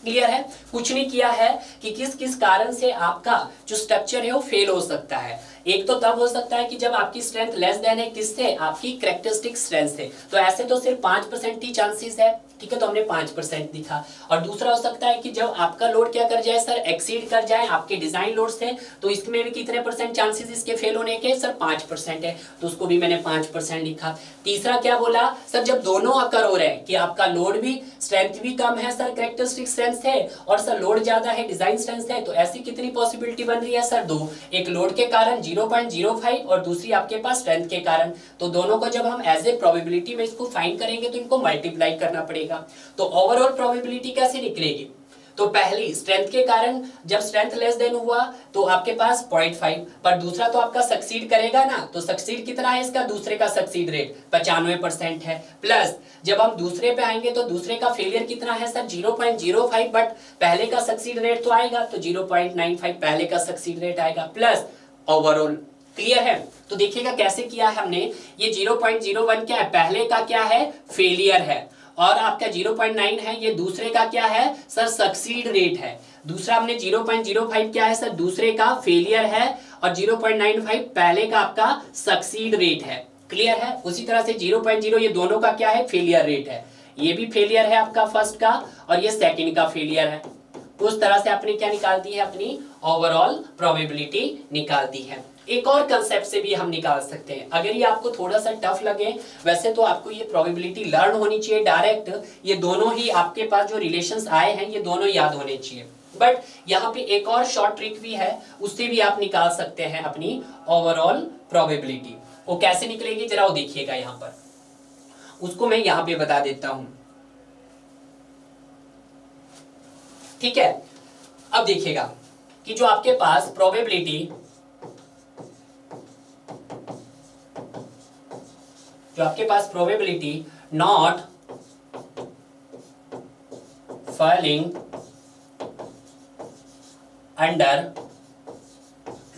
क्लियर है, कुछ नहीं किया है कि किस किस कारण से आपका जो स्ट्रक्चर है वो फेल हो सकता है। एक तो तब हो सकता है कि जब आपकी स्ट्रेंथ लेस देन है किससे, आपकी कैरेक्टरिस्टिक स्ट्रेंथ से, तो ऐसे तो सिर्फ 5% ही चांसेस है, ठीक है, तो हमने 5% दिखा। और दूसरा हो सकता है कि जब आपका लोड क्या कर जाए सर, एक्सीड कर जाए आपके डिजाइन लोड से, तो इसमें भी कितने परसेंट चांसेस इसके फेल होने के सर, 5% है, तो उसको भी मैंने 5% लिखा। तीसरा क्या बोला सर, जब दोनों अकर हो रहे हैं कि आपका लोड भी, स्ट्रेंथ भी कम है सर कैरेक्टरिस्टिक स्ट्रेंथ से, और सर लोड ज्यादा है डिजाइन स्ट्रेंथ है, तो ऐसी कितनी पॉसिबिलिटी बन रही है सर, दो, एक लोड के कारण 0.05 और दूसरी आपके पास स्ट्रेंथ के कारण। तो दोनों को जब हम एज ए प्रोबेबिलिटी में इसको फाइंड करेंगे तो इनको मल्टीप्लाई करना पड़ेगा। तो ओवरऑल प्रोबेबिलिटी कैसे निकलेगी, तो पहली स्ट्रेंथ के कारण जब स्ट्रेंथ लेस देन हुआ तो आपके पास 0.5, पर दूसरा तो आपका सक्सीड करेगा ना, तो सक्सीड कितना है इसका, दूसरे का सक्सीड रेट 95% है। प्लस जब हम दूसरे पे आएंगे तो दूसरे का फेलियर कितना है सर, 0.05, बट पहले का सक्सीड रेट तो आएगा, तो 0.95 पहले का सक्सीड रेट आएगा, प्लस ओवरऑल। क्लियर है, तो देखिएगा कैसे किया है हमने, ये 0.01 क्या है, पहले का क्या है, फेलियर है, और आपका 0.9 है ये दूसरे का क्या है सर, सक्सीड रेट है। दूसरा हमने 0.05 क्या है सर, दूसरे का फेलियर है, और 0.95 पहले का आपका सक्सीड रेट है। क्लियर है, उसी तरह से 0.0 ये दोनों का क्या है, फेलियर रेट है, ये भी फेलियर है आपका फर्स्ट का, और ये सेकंड का फेलियर है। उस तरह से आपने क्या निकाल दी है, अपनी ओवरऑल प्रोबेबिलिटी निकाल दी है। एक और कंसेप्ट से भी हम निकाल सकते हैं, अगर ये आपको थोड़ा सा टफ लगे, वैसे तो आपको ये प्रोबेबिलिटी लर्न होनी चाहिए डायरेक्ट, ये दोनों ही आपके पास जो रिलेशंस आए हैं ये दोनों याद होने चाहिए, बट यहाँ पे एक और शॉर्ट ट्रिक भी है, उससे भी आप निकाल सकते हैं अपनी ओवरऑल प्रोबेबिलिटी। वो कैसे निकलेगी जरा वो देखिएगा, यहाँ पर उसको मैं यहाँ पे बता देता हूं। ठीक है, अब देखिएगा कि जो आपके पास प्रोबेबिलिटी, जो आपके पास probability not falling under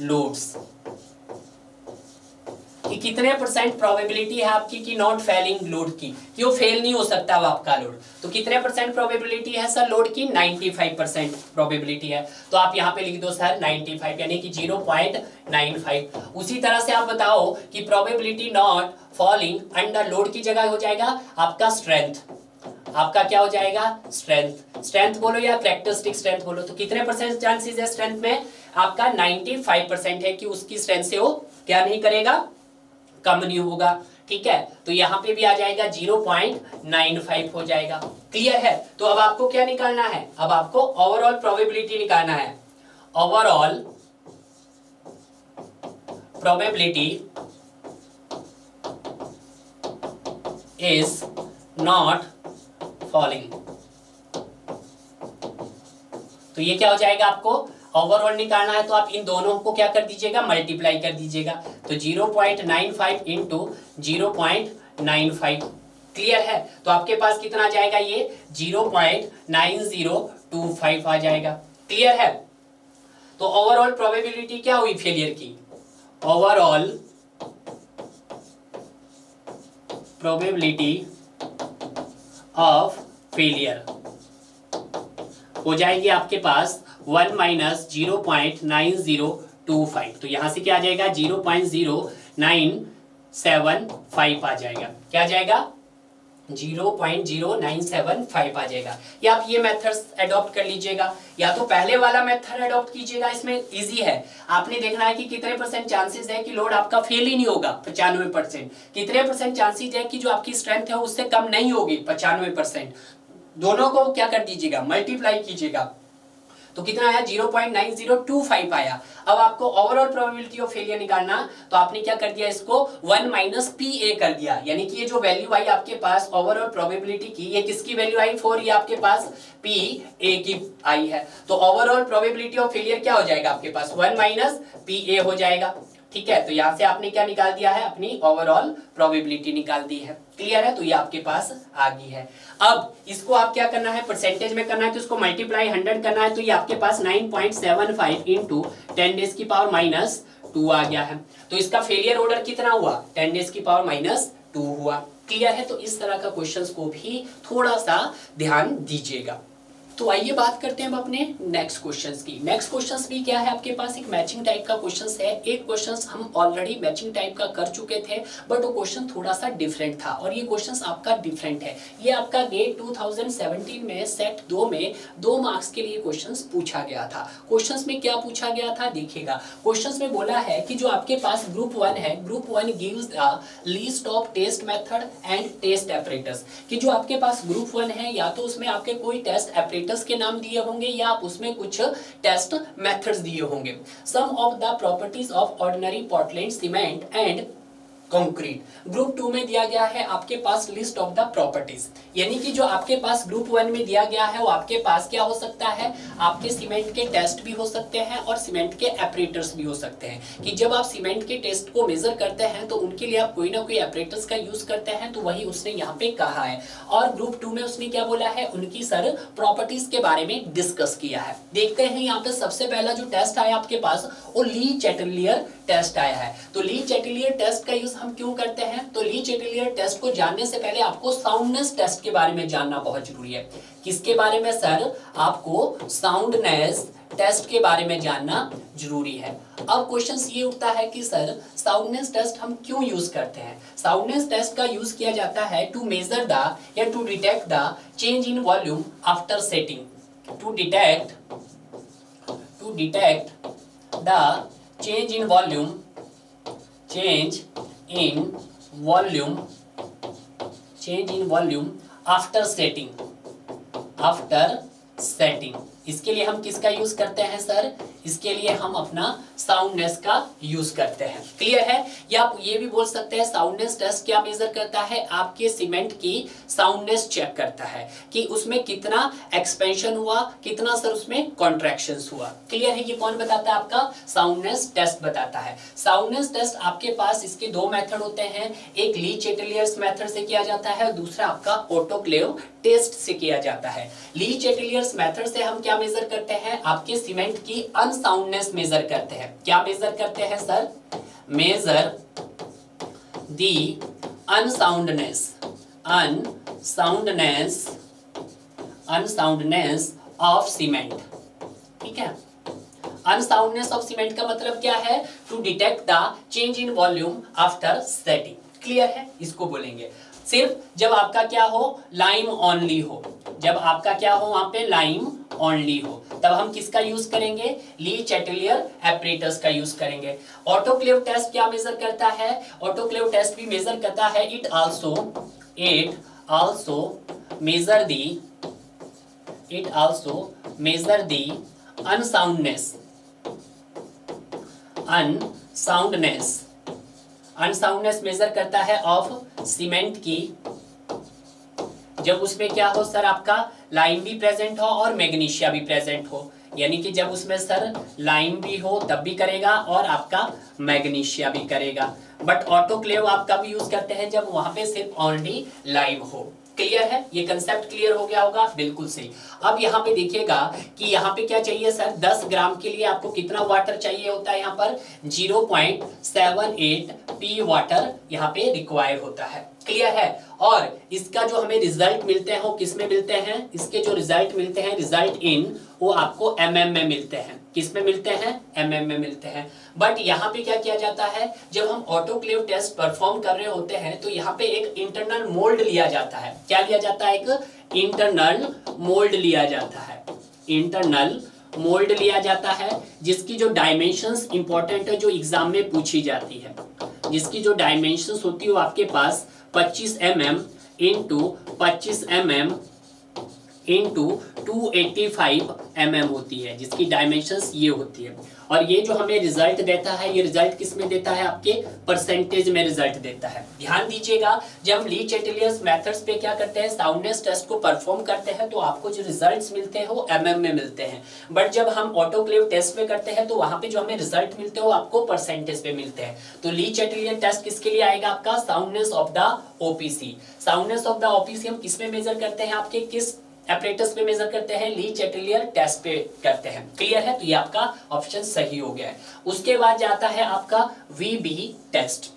loads, कि कितने परसेंट प्रोबेबिलिटी है आपकी कि नॉट फेलिंग लोड की, कि वो फेल नहीं हो सकता वो आपका लोड। तो कितने परसेंट प्रोबेबिलिटी है सर लोड की? 95% प्रोबेबिलिटी है। तो आप यहाँ पे लिख दो सर 95 यानी कि 0.95। उसी तरह से आप बताओ कि probability not falling under load की जगह हो जाएगा आपका स्ट्रेंथ। आपका क्या हो जाएगा? स्ट्रेंथ। स्ट्रेंथ बोलो या कैरेक्टरिस्टिक स्ट्रेंथ बोलो। तो कितने परसेंट चांसेस है स्ट्रेंथ में? आपका 95% है कि उसकी स्ट्रेंथ से वो क्या नहीं करेगा? कम नहीं होगा। ठीक है, तो यहां पे भी आ जाएगा 0.95 हो जाएगा। क्लियर है? तो अब आपको क्या निकालना है? अब आपको ओवरऑल प्रोबेबिलिटी निकालना है। Overall probability is not falling. तो ये क्या हो जाएगा? आपको ओवरऑल निकालना है, तो आप इन दोनों को क्या कर दीजिएगा? मल्टीप्लाई कर दीजिएगा। तो 0.95 इंटू 0.95। क्लियर है? तो आपके पास कितना आ जाएगा? ये 0.9025 आ जाएगा। क्लियर है? तो ओवरऑल प्रोबेबिलिटी क्या हुई फेलियर की? ओवरऑल प्रोबेबिलिटी ऑफ फेलियर हो जाएगी आपके पास 1 माइनस 0.9025। तो यहां से क्या आ जाएगा? 0.0975 आ जाएगा। क्या आ जाएगा? 0.0975 आ जाएगा। या आप ये मेथड्स अडॉप्ट कर लीजिएगा, या तो पहले वाला मेथड अडॉप्ट कीजिएगा। इसमें इजी है, आपने देखना है कि कितने परसेंट चांसेस है कि लोड आपका फेल ही नहीं होगा? 95%। कितने परसेंट चांसेस है कि जो आपकी स्ट्रेंथ है उससे कम नहीं होगी? 95%। दोनों को क्या कर दीजिएगा? मल्टीप्लाई कीजिएगा। तो कितना आया? 0.9025 आया। अब आपको ओवरऑल प्रोबेबिलिटी ऑफ फेलियर निकालना, तो आपने क्या कर दिया? इसको 1 माइनस PA कर दिया। यानी कि ये जो वैल्यू आई आपके पास ओवरऑल प्रोबेबिलिटी की, ये किसकी वैल्यू आई? 4। ये आपके पास PA की आई है। तो ओवरऑल प्रोबेबिलिटी ऑफ फेलियर क्या हो जाएगा आपके पास? 1 माइनस PA हो जाएगा। ठीक है, तो यहां से आपने क्या निकाल दिया है? अपनी ओवरऑल प्रोबेबिलिटी निकाल दी है। क्लियर है? तो ये आपके पास आ गई है। अब इसको आप क्या करना है? परसेंटेज में करना है, तो इसको मल्टीप्लाई 100 करना है। तो ये आपके पास 9.75 इंटू 10 डेज की पावर माइनस 2 आ गया है। तो इसका फेलियर ऑर्डर कितना हुआ? 10 डेज की पावर माइनस 2 हुआ। क्लियर है? तो इस तरह का क्वेश्चंस को भी थोड़ा सा ध्यान दीजिएगा। तो आइए बात करते हैं अब अपने नेक्स्ट क्वेश्चंस की। नेक्स्ट क्वेश्चंस भी क्या है आपके पास? एक मैचिंग टाइप का क्वेश्चंस है। एक क्वेश्चंस हम ऑलरेडी मैचिंग टाइप का कर चुके थे, बट वो क्वेश्चन थोड़ा सा डिफरेंट था, और ये क्वेश्चंस आपका डिफरेंट है। ये आपका गेट 2017 में सेट 2 में 2 मार्क्स के लिए क्वेश्चंस पूछा गया था। क्वेश्चंस में क्या पूछा गया था देखिएगा। क्वेश्चंस में बोला है कि जो आपके पास ग्रुप 1 है, group 1 gives the list of test method and test operators. कि जो आपके पास ग्रुप 1 है, या तो उसमें आपके कोई टेस्ट ऑपरेटर्स के नाम दिए होंगे, या आप उसमें कुछ टेस्ट मेथड्स दिए होंगे। Some of the properties of ordinary Portland cement and concrete. Group 2 में दिया गया है आपके पास लिस्ट ऑफ द प्रॉपर्टीज। यानी कि जो आपके पास ग्रुप 1 में दिया गया है वो आपके पास क्या हो सकता है? आपके सीमेंट के टेस्ट भी हो सकते हैं और सीमेंट के ऑपरेटर्स भी हो सकते हैं। कि जब आप सीमेंट के टेस्ट को मेजर करते हैं तो उनके लिए आप कोई ना कोई ऑपरेटर्स का यूज करते हैं, तो वही उसने यहाँ पे कहा है। और ग्रुप 2 में उसने क्या बोला है? उनकी सर प्रॉपर्टीज के बारे में डिस्कस किया है। देखते हैं यहाँ पे सबसे पहला जो टेस्ट आया आपके पास वो ली चैटलियर टेस्ट आया है। तो ली चैटलियर टेस्ट का यूज हम क्यों करते हैं? तो ली चैटलियर टेस्ट को जानने से पहले आपको साउंडनेस टेस्ट के बारे में जानना बहुत जरूरी है। किसके बारे में सर? आपको साउंडनेस टेस्ट के बारे में जानना जरूरी है। अब क्वेश्चन ये उठता है कि सर साउंडनेस टेस्ट हम क्यों यूज करते हैं? साउंडनेस टेस्ट का यूज किया जाता है टू मेजर द या to detect the change in volume after setting. To detect the change in volume after setting। इसके लिए हम किसका यूज करते हैं सर? इसके लिए हम अपना साउंडनेस का यूज करते हैं। क्लियर है? या आप ये भी बोल सकते हैं साउंडनेस टेस्ट क्या मेजर करता है? आपके सीमेंट की साउंडनेस चेक करता है कि उसमें कितना एक्सपेंशन हुआ, कितना सर उसमें कॉन्ट्रैक्शंस हुआ। क्लियर है? ये कौन बताता है? आपका साउंडनेस टेस्ट बताता है। साउंडनेस टेस्ट आपके पास इसके 2 मेथड होते हैं। एक ली चैटलियर्स मेथड से किया जाता है और दूसरा आपका ऑटोक्लेव टेस्ट से किया जाता है। ली चैटलियर्स मेथड से हम क्या मेजर करते हैं? आपके सीमेंट की अनसाउंडनेस मेजर करते हैं। क्या मेजर करते हैं sir? Measure the unsoundness of cement. ठीक है, अनसाउंडनेस ऑफ सीमेंट का मतलब क्या है? To detect the change in volume after setting. Clear है? इसको बोलेंगे सिर्फ जब आपका क्या हो, लाइम ओनली हो, जब आपका क्या हो वहां पे लाइम ओनली हो, तब हम किसका यूज करेंगे? ली चैटेलियर एपरेटस का यूज करेंगे। ऑटोक्लेव टेस्ट क्या मेजर करता है? ऑटोक्लेव टेस्ट भी मेजर करता है, it also measure the unsoundness measure करता है ऑफ सीमेंट की, जब उसमें क्या हो सर, आपका लाइम भी प्रेजेंट हो और मैग्नीशिया भी प्रेजेंट हो। यानी कि जब उसमें सर लाइम भी हो तब भी करेगा और आपका मैग्नीशिया भी करेगा। बट ऑटोक्लेव आप कब यूज करते हैं? जब वहां पे सिर्फ ओनली लाइम हो। क्लियर है? ये कंसेप्ट क्लियर हो गया होगा? बिल्कुल सही। अब यहाँ पे देखिएगा कि यहाँ पे क्या चाहिए सर, 10 ग्राम के लिए आपको कितना वाटर चाहिए होता है? यहाँ पर 0.78 पी वाटर यहाँ पे रिक्वायर होता है। क्लियर है? और इसका जो हमें रिजल्ट मिलते हैं वो किस में मिलते हैं? इसके जो रिजल्ट मिलते हैं, रिजल्ट इन, वो आपको एमएम में मिलते हैं। किस में मिलते हैं? एमएम में मिलते हैं। बट यहाँ पे क्या किया जाता है, जब हम ऑटोक्लेव टेस्ट परफॉर्म कर रहे होते हैं तो यहाँ पे एक इंटरनल मोल्ड लिया जाता है। क्या लिया जाता है? एक इंटरनल मोल्ड लिया जाता है। इंटरनल मोल्ड लिया जाता है जिसकी जो डायमेंशंस इंपॉर्टेंट है, जो एग्जाम में पूछी जाती है, जिसकी जो डायमेंशंस होती है वो आपके पास 25 mm into 25 mm into 285 mm होती है, जिसकी डायमेंशंस ये होती है। और ये जो हमें रिजल्ट देता है, ये रिजल्ट किस में देता है? आपके परसेंटेज में रिजल्ट देता है। ध्यान दीजिएगा, जब हम ली चैटेलियर्स मेथड्स पे क्या करते हैं, साउंडनेस टेस्ट को परफॉर्म करते हैं तो आपको जो रिजल्ट्स मिलते हैं वो एमएम में मिलते हैं। बट जब हम ऑटोक्लेव टेस्ट में करते हैं तो वहां पे जो हमें रिजल्ट मिलते हैं वो आपको परसेंटेज पे मिलते हैं। तो ली चैटेलियर टेस्ट किसके लिए आएगा? आपका soundness of the OPC. Soundness of the OPC हम किस में मेजर करते हैं? आपके किस एपरेटस पे मेजर करते हैं? ली चैटेलियर टेस्ट पे करते हैं। क्लियर है? तो ये आपका ऑप्शन सही हो गया है। उसके बाद जाता है आपका वीबी टेस्ट।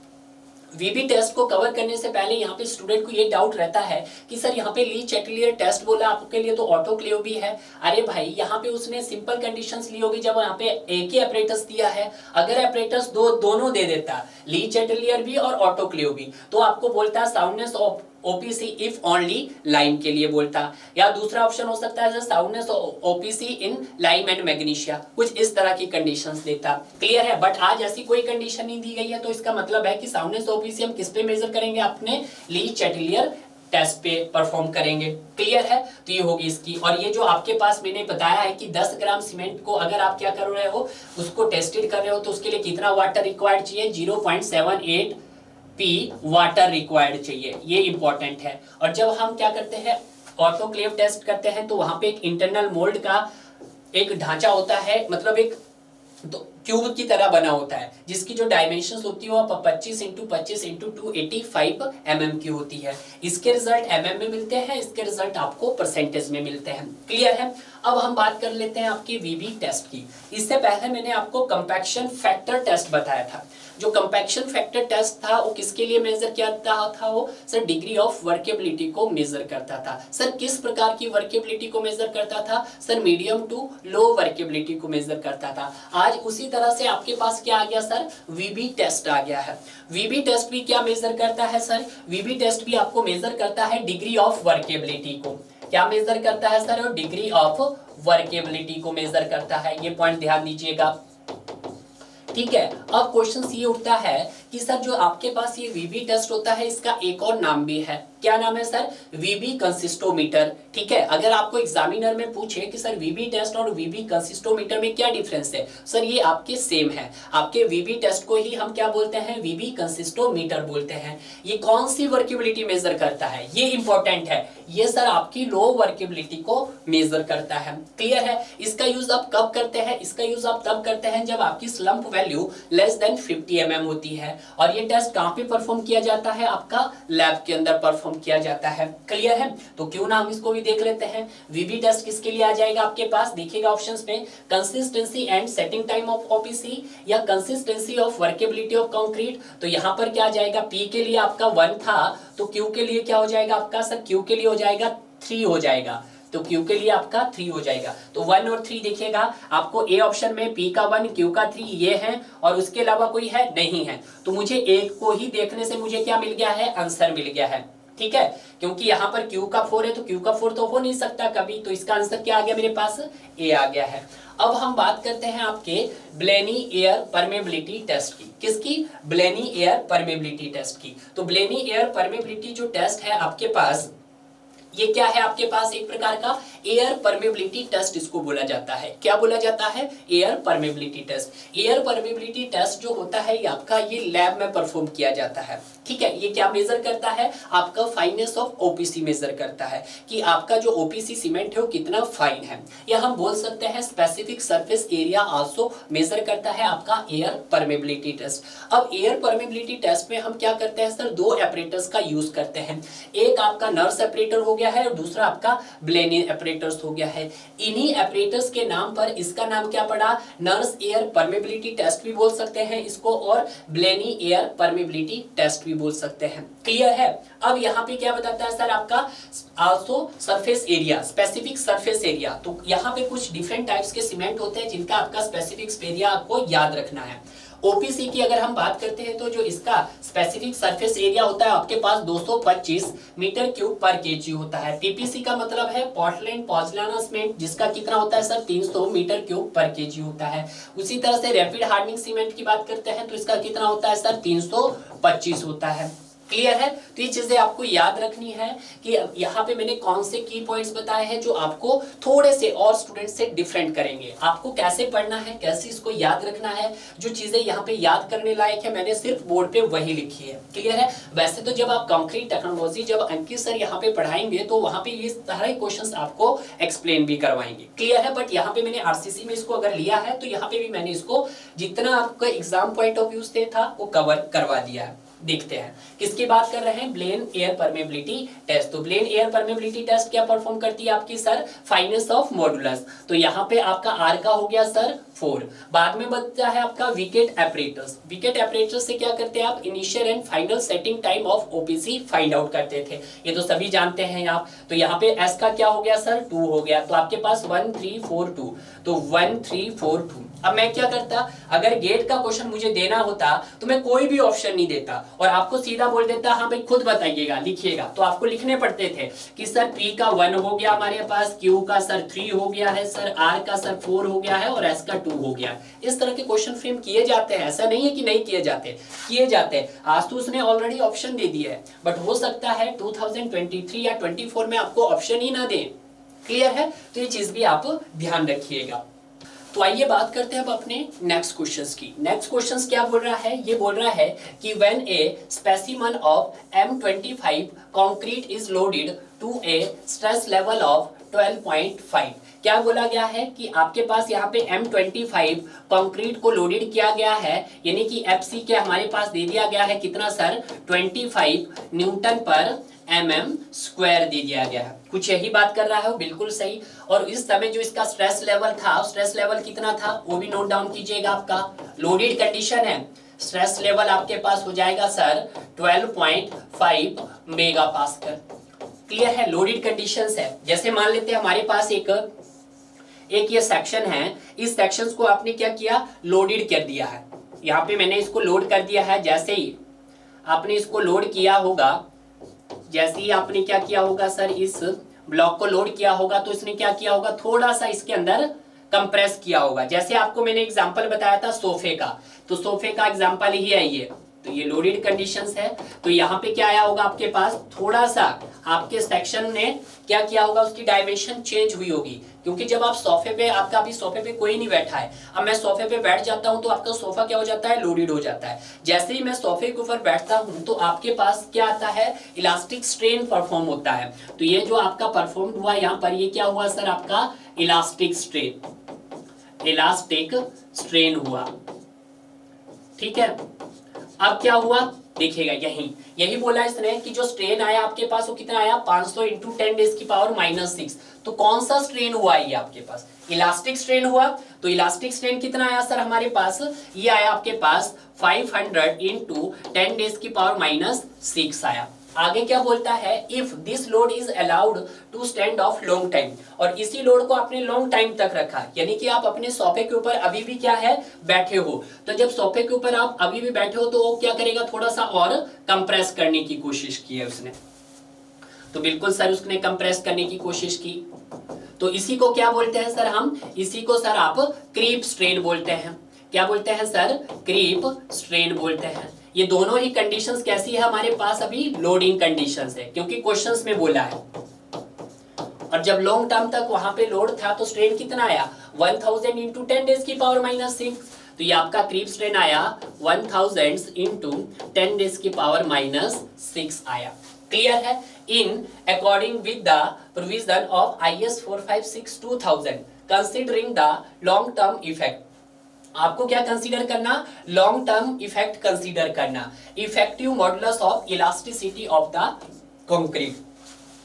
वीबी टेस्ट को कवर करने से पहले यहाँ पे स्टूडेंट को ये डाउट रहता है कि सर यहाँ पे ली चैटेलियर टेस्ट बोला आपके लिए तो ऑटोक्लेव भी है। अरे भाई, यहाँ पे उसने सिंपल कंडीशंस ली होगी, जब यहाँ पे एक ही एपरेटस दिया है, अगर एपरेटस दोनों दे देता, ली चैटेलियर भी और ऑटोक्लेव भी, तो आपको बोलता है soundness of OPC if only lime के लिए बोलता। या दूसरा ऑप्शन हो सकता है soundness OPC in lime and magnesia, कुछ इस तरह की कंडीशंस देता। क्लियर है? बट आज ऐसी कोई कंडीशन नहीं दी गई है, तो इसका मतलब है कि साउंडनेस ओपीसी हम किस पे मेजर करेंगे? अपने ली चैटेलियर टेस्ट पे परफॉर्म करेंगे। क्लियर है? तो ये होगी इसकी। और ये जो आपके पास मैंने बताया है कि 10 ग्राम सीमेंट को अगर आप क्या कर रहे हो, उसको टेस्टेड कर रहे हो, तो उसके लिए कितना वाटर रिक्वायर्ड चाहिए? 0.78 पी वाटर रिक्वायर्ड चाहिए। ये इंपॉर्टेंट है। और जब हम क्या करते हैं, ऑटोक्लेव टेस्ट करते हैं, तो वहां पे एक इंटरनल मोल्ड का एक ढांचा होता है, मतलब एक क्यूब की तरह बना होता है, जिसकी जो डायमेंशंस होती है वो 25 इंटू 25 इंटू 285 mm की होती है। इसके रिजल्ट mm में मिलते हैं, इसके रिजल्ट आपको परसेंटेज में मिलते हैं। क्लियर है? अब हम बात कर लेते हैं आपकी वीबी टेस्ट की। इससे पहले मैंने आपको कंपैक्शन फैक्टर टेस्ट बताया था। जो कंपैक्शन फैक्टर टेस्ट था वो किसके लिए मेजर किया था? वो सर डिग्री ऑफ वर्केबिलिटी को मेजर करता था। सर किस प्रकार की वर्केबिलिटी को मेजर करता था? Sir medium to low workability को मेजर करता था। आज उसी तरह से आपके पास क्या आ गया सर? वीबी टेस्ट आ गया है। वीबी टेस्ट भी क्या मेजर करता है सर? वीबी टेस्ट भी आपको मेजर करता है डिग्री ऑफ वर्केबिलिटी को। क्या मेजर करता है सर? डिग्री ऑफ वर्केबिलिटी को मेजर करता है। ये पॉइंट ध्यान दीजिएगा। ठीक है? अब क्वेश्चन ये उठता है कि सर जो आपके पास ये वीबी टेस्ट होता है, इसका एक और नाम भी है। क्या नाम है सर? वीबी कंसिस्टोमीटर। ठीक है? अगर आपको एग्जामिनर में पूछे कि सर वीबी टेस्ट और वीबी कंसिस्टोमीटर में क्या डिफरेंस है, सर ये आपके सेम है। आपके वीबी टेस्ट को ही हम क्या बोलते हैं? वीबी कंसिस्टोमीटर बोलते हैं। ये कौन सी वर्केबिलिटी मेजर करता है? ये इंपॉर्टेंट है। ये सर आपकी लो वर्केबिलिटी को मेजर करता है। क्लियर है? इसका यूज आप कब करते हैं? इसका यूज आप तब करते हैं जब आपकी slump value less than 50 mm होती है। और ये टेस्ट कहाँ पे परफॉर्म किया जाता है? आपका लैब के अंदर परफॉर्म परफॉर्म किया जाता है। क्लियर है? तो क्यों ना हम इसको भी देख लेते हैं। वीबी टेस्ट किसके लिए आ जाएगा आपके पास, देखिएगा ऑप्शंस में, consistency and setting time of OPC या consistency of workability of concrete. तो यहाँ पर क्या आ जाएगा, पी के लिए आपका 1 था, तो क्यू के लिए क्या हो जाएगा आपका सर, क्यू के लिए हो जाएगा 3 हो जाएगा, तो Q के लिए आपका 3 हो जाएगा। तो 1 और 3 देखिएगा आपको ए ऑप्शन में P का 1 Q का 3 ये है, और उसके अलावा कोई है नहीं है। तो मुझे एक को ही देखने से मुझे क्या मिल गया है, आंसर मिल गया है। ठीक है, क्योंकि यहाँ पर Q का 4 है तो Q का 4 तो हो नहीं सकता कभी, तो इसका आंसर क्या आ गया मेरे पास, ए आ गया है। अब हम बात करते हैं आपके ब्लेनी एयर परमेबिलिटी टेस्ट की। किसकी, ब्लेनी एयर परमेबिलिटी टेस्ट की। तो ब्लेनी एयर परमेबिलिटी जो टेस्ट है आपके पास, ये क्या है आपके पास, एक प्रकार का एयर परमेबिलिटी टेस्ट इसको बोला जाता है। क्या बोला जाता है, air permeability test. Air permeability test जो होता है ये आपका ये लैब में परफॉर्म किया जाता है। ठीक है, ये क्या मेजर करता है, आपका फाइननेस ऑफ ओपीसी मेजर करता है कि आपका जो ओपीसी सीमेंट है वो कितना फाइन है, या हम बोल सकते हैं specific surface area also measure करता है आपका एयर परमेबिलिटी टेस्ट। अब एयर परमेबिलिटी टेस्ट में हम क्या करते हैं सर, 2 ऑपरेटर्स का यूज करते हैं। एक आपका नर्स ऑपरेटर हो गया है और दूसरा आपका ब्लेनी ऑपरेटर्स हो गया है। इन्हीं ऑपरेटर्स के नाम पर इसका नाम क्या पड़ा, नर्स एयर परमेबिलिटी टेस्ट भी बोल सकते हैं इसको, और ब्लेनी एयर परमेबिलिटी टेस्ट भी बोल सकते हैं। क्लियर है? अब यहाँ पे क्या बताता है सर आपका, also surface area, specific surface area. तो यहाँ पे कुछ डिफरेंट टाइप्स के सीमेंट होते हैं जिनका आपका स्पेसिफिक एरिया आपको याद रखना है। ओपीसी की अगर हम बात करते हैं तो जो इसका स्पेसिफिक सरफेस एरिया होता है आपके पास 225 मीटर क्यूब पर केजी होता है। पीपीसी का मतलब है पोर्टलैंड पोज़ोलाना सीमेंट, जिसका कितना होता है सर, 300 मीटर क्यूब पर केजी होता है। उसी तरह से रैपिड हार्डनिंग सीमेंट की बात करते हैं तो इसका कितना होता है सर, 325 होता है। क्लियर है? तो ये चीजें आपको याद रखनी है कि यहाँ पे मैंने कौन से की पॉइंट्स बताए हैं जो आपको थोड़े से और स्टूडेंट से डिफरेंट करेंगे। आपको कैसे पढ़ना है, कैसे इसको याद रखना है, जो चीजें यहाँ पे याद करने लायक है मैंने सिर्फ बोर्ड पे वही लिखी है। क्लियर है? वैसे तो जब आप कंक्रीट टेक्नोलॉजी, जब अंकित सर यहाँ पे पढ़ाएंगे तो वहाँ पे ये सारे क्वेश्चन आपको एक्सप्लेन भी करवाएंगे। क्लियर है? बट यहाँ पे मैंने आरसीसी में इसको अगर लिया है तो यहाँ पे भी मैंने इसको जितना आपका एग्जाम पॉइंट ऑफ व्यू से था वो कवर करवा दिया है। देखते हैं किसकी बात कर रहे हैं, ब्लेन एयर परमेबिलिटी टेस्ट। तो ब्लेन एयर परमेबिलिटी टेस्ट क्या परफॉर्म करती है आपकी सर, फाइननेस ऑफ मॉडुलस। तो यहाँ पे आपका आर का हो गया सर 4। बाद में बचता है आपका विकेट एपरेटर्स। विकेट एपरेटर्स से क्या करते हैं आप, initial and final setting time of OPC find out करते थे, ये तो सभी जानते हैं आप। तो यहाँ पे एस का क्या हो गया सर, 2 हो गया। तो आपके पास 1 3 4 2, तो 1 3 4 2। अब मैं क्या करता, अगर गेट का क्वेश्चन मुझे देना होता तो मैं कोई भी ऑप्शन नहीं देता और आपको सीधा बोल देता हाँ भाई खुद बताइएगा, लिखिएगा। तो आपको लिखने पड़ते थे कि सर पी का 1 हो गया हमारे पास, क्यू का सर 3 हो गया है सर, आर का सर 4 हो गया है और एस का 2 हो गया। इस तरह के क्वेश्चन फ्रेम किए जाते हैं, ऐसा नहीं है कि नहीं किए जाते, किए जाते हैं। आज तो उसने ऑलरेडी ऑप्शन दे दिया है, बट हो सकता है 2023 या 24 में आपको ऑप्शन ही ना दे। क्लियर है? तो ये चीज भी आप ध्यान रखिएगा। तो आइए बात करते हैं अब अपने नेक्स्ट क्वेश्चंस की। नेक्स्ट क्वेश्चंस क्या बोल रहा है, ये बोल रहा है कि when a specimen of M25 concrete is loaded to a stress level of 12.5। क्या बोला गया है कि आपके पास यहाँ पे M25 कंक्रीट को लोडेड किया गया है, यानी कि FC के हमारे पास दे दिया गया है कितना सर, 25 न्यूटन पर mm² दे दिया गया है। कुछ यही बात कर रहा है, बिल्कुल सही। और इस समय जो इसका स्ट्रेस लेवल था, स्ट्रेस लेवल कितना था वो भी नोट डाउन कीजिएगा। आपका लोडेड कंडीशन है, स्ट्रेस लेवल आपके पास हो जाएगा सर 12.5 मेगा पास्कल। क्लियर है? लोडेड कंडीशंस है। जैसे मान लेते हैं हमारे पास एक ये सेक्शन है, इस सेक्शंस को आपने क्या किया, लोडेड कर दिया है। यहाँ पे मैंने इसको लोड कर दिया है। जैसे ही आपने इसको लोड किया होगा, जैसे ही आपने क्या किया होगा सर, इस ब्लॉक को लोड किया होगा तो इसने क्या किया होगा, थोड़ा सा इसके अंदर कंप्रेस किया होगा। जैसे आपको मैंने एग्जांपल बताया था सोफे का, तो सोफे का एग्जांपल ही है ये। तो ये लोडेड कंडीशंस है। तो यहाँ पे क्या आया होगा आपके पास, थोड़ा सा आपके सेक्शन ने क्या किया होगा, उसकी डायमेंशन चेंज हुई होगी। क्योंकि जब आप सोफे पे, आपका अभी सोफे पे कोई नहीं बैठा है, अब मैं सोफे पे बैठ जाता हूं तो आपका सोफा क्या हो जाता है, लोडेड हो जाता है। जैसे ही मैं सोफे के ऊपर बैठता हूं तो आपके पास क्या आता है, इलास्टिक स्ट्रेन परफॉर्म होता है। तो ये जो आपका परफॉर्म हुआ यहाँ पर, ये क्या हुआ सर, आपका इलास्टिक स्ट्रेन, इलास्टिक स्ट्रेन हुआ। ठीक है? अब क्या हुआ देखिएगा, यही बोला इसने कि जो स्ट्रेन आया आपके पास वो कितना आया 500 इंटू 10⁻⁻⁶। तो कौन सा स्ट्रेन हुआ ये आपके पास, इलास्टिक स्ट्रेन हुआ। तो इलास्टिक स्ट्रेन कितना आया सर हमारे पास, ये आया आपके पास 500 इंटू 10⁻⁻⁶ आया। आगे क्या बोलता है, if this load is allowed to stand of long time, और इसी लोड को आपने लॉन्ग टाइम तक रखा, यानी कि आप अपने सोफे के ऊपर अभी भी क्या है बैठे हो। तो जब सोफे के ऊपर आप अभी भी बैठे हो तो वो क्या करेगा, थोड़ा सा और कंप्रेस करने की कोशिश की है उसने। तो बिल्कुल सर उसने कंप्रेस करने की कोशिश की। तो इसी को क्या बोलते हैं सर हम, इसी को सर आप क्रीप स्ट्रेन बोलते हैं। क्या बोलते हैं सर, क्रीप स्ट्रेन बोलते हैं। ये दोनों ही कंडीशंस कैसी है हमारे पास, अभी लोडिंग कंडीशंस है, क्योंकि क्वेश्चंस में बोला है। और जब लॉन्ग टर्म तक वहां पे लोड था तो स्ट्रेन कितना आया 1000 इंटू 10⁻⁻⁶। तो ये आपका क्रीप स्ट्रेन आया 1000 इंटू 10⁻⁻⁶ आया। क्लियर है। In according with the provision of IS 456/2000 considering the long term effect, आपको क्या कंसीडर करना, लॉन्ग टर्म इफेक्ट कंसीडर करना, effective modulus of elasticity of the concrete.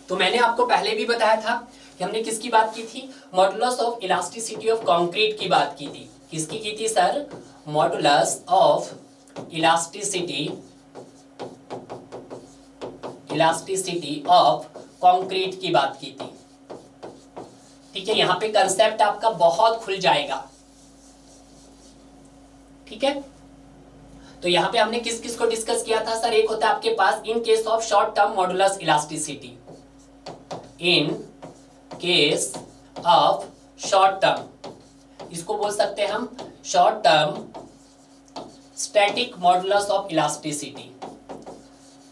तो मैंने आपको पहले भी बताया था कि हमने किसकी बात की थी, modulus of elasticity of concrete की बात की थी। किसकी की थी sir, modulus of elasticity of concrete की बात की थी। ठीक है, यहां पे कंसेप्ट आपका बहुत खुल जाएगा। ठीक है, तो यहां पे हमने किस किस को डिस्कस किया था सर, एक होता है आपके पास in case of short term modulus elasticity, in case of short term, इसको बोल सकते हैं हम short term static modulus of elasticity,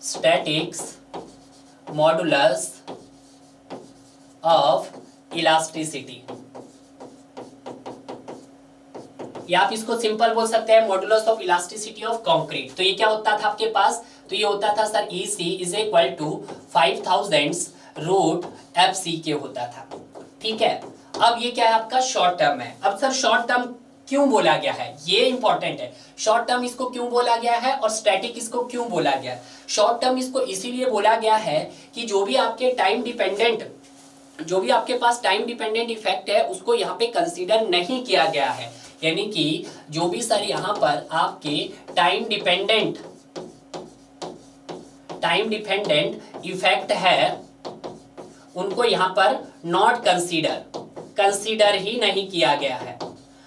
statics modulus of elasticity, या आप इसको सिंपल बोल सकते हैं modulus of elasticity of concrete. तो ये क्या होता था आपके पास, तो ये होता था sir EC is equal to 5000√FC होता था। ठीक है, अब ये क्या है आपका शॉर्ट टर्म है। अब सर शॉर्ट टर्म क्यों बोला गया है, ये इंपॉर्टेंट है। शॉर्ट टर्म इसको क्यों बोला गया है और स्टैटिक इसको क्यों बोला गया है। शॉर्ट टर्म इसको इसीलिए बोला गया है कि जो भी आपके टाइम डिपेंडेंट, जो भी आपके पास टाइम डिपेंडेंट इफेक्ट है उसको यहाँ पे कंसीडर नहीं किया गया है। यानी कि जो भी सर यहाँ पर आपके टाइम डिपेंडेंट इफेक्ट है उनको यहाँ पर नॉट कंसीडर ही नहीं किया गया है।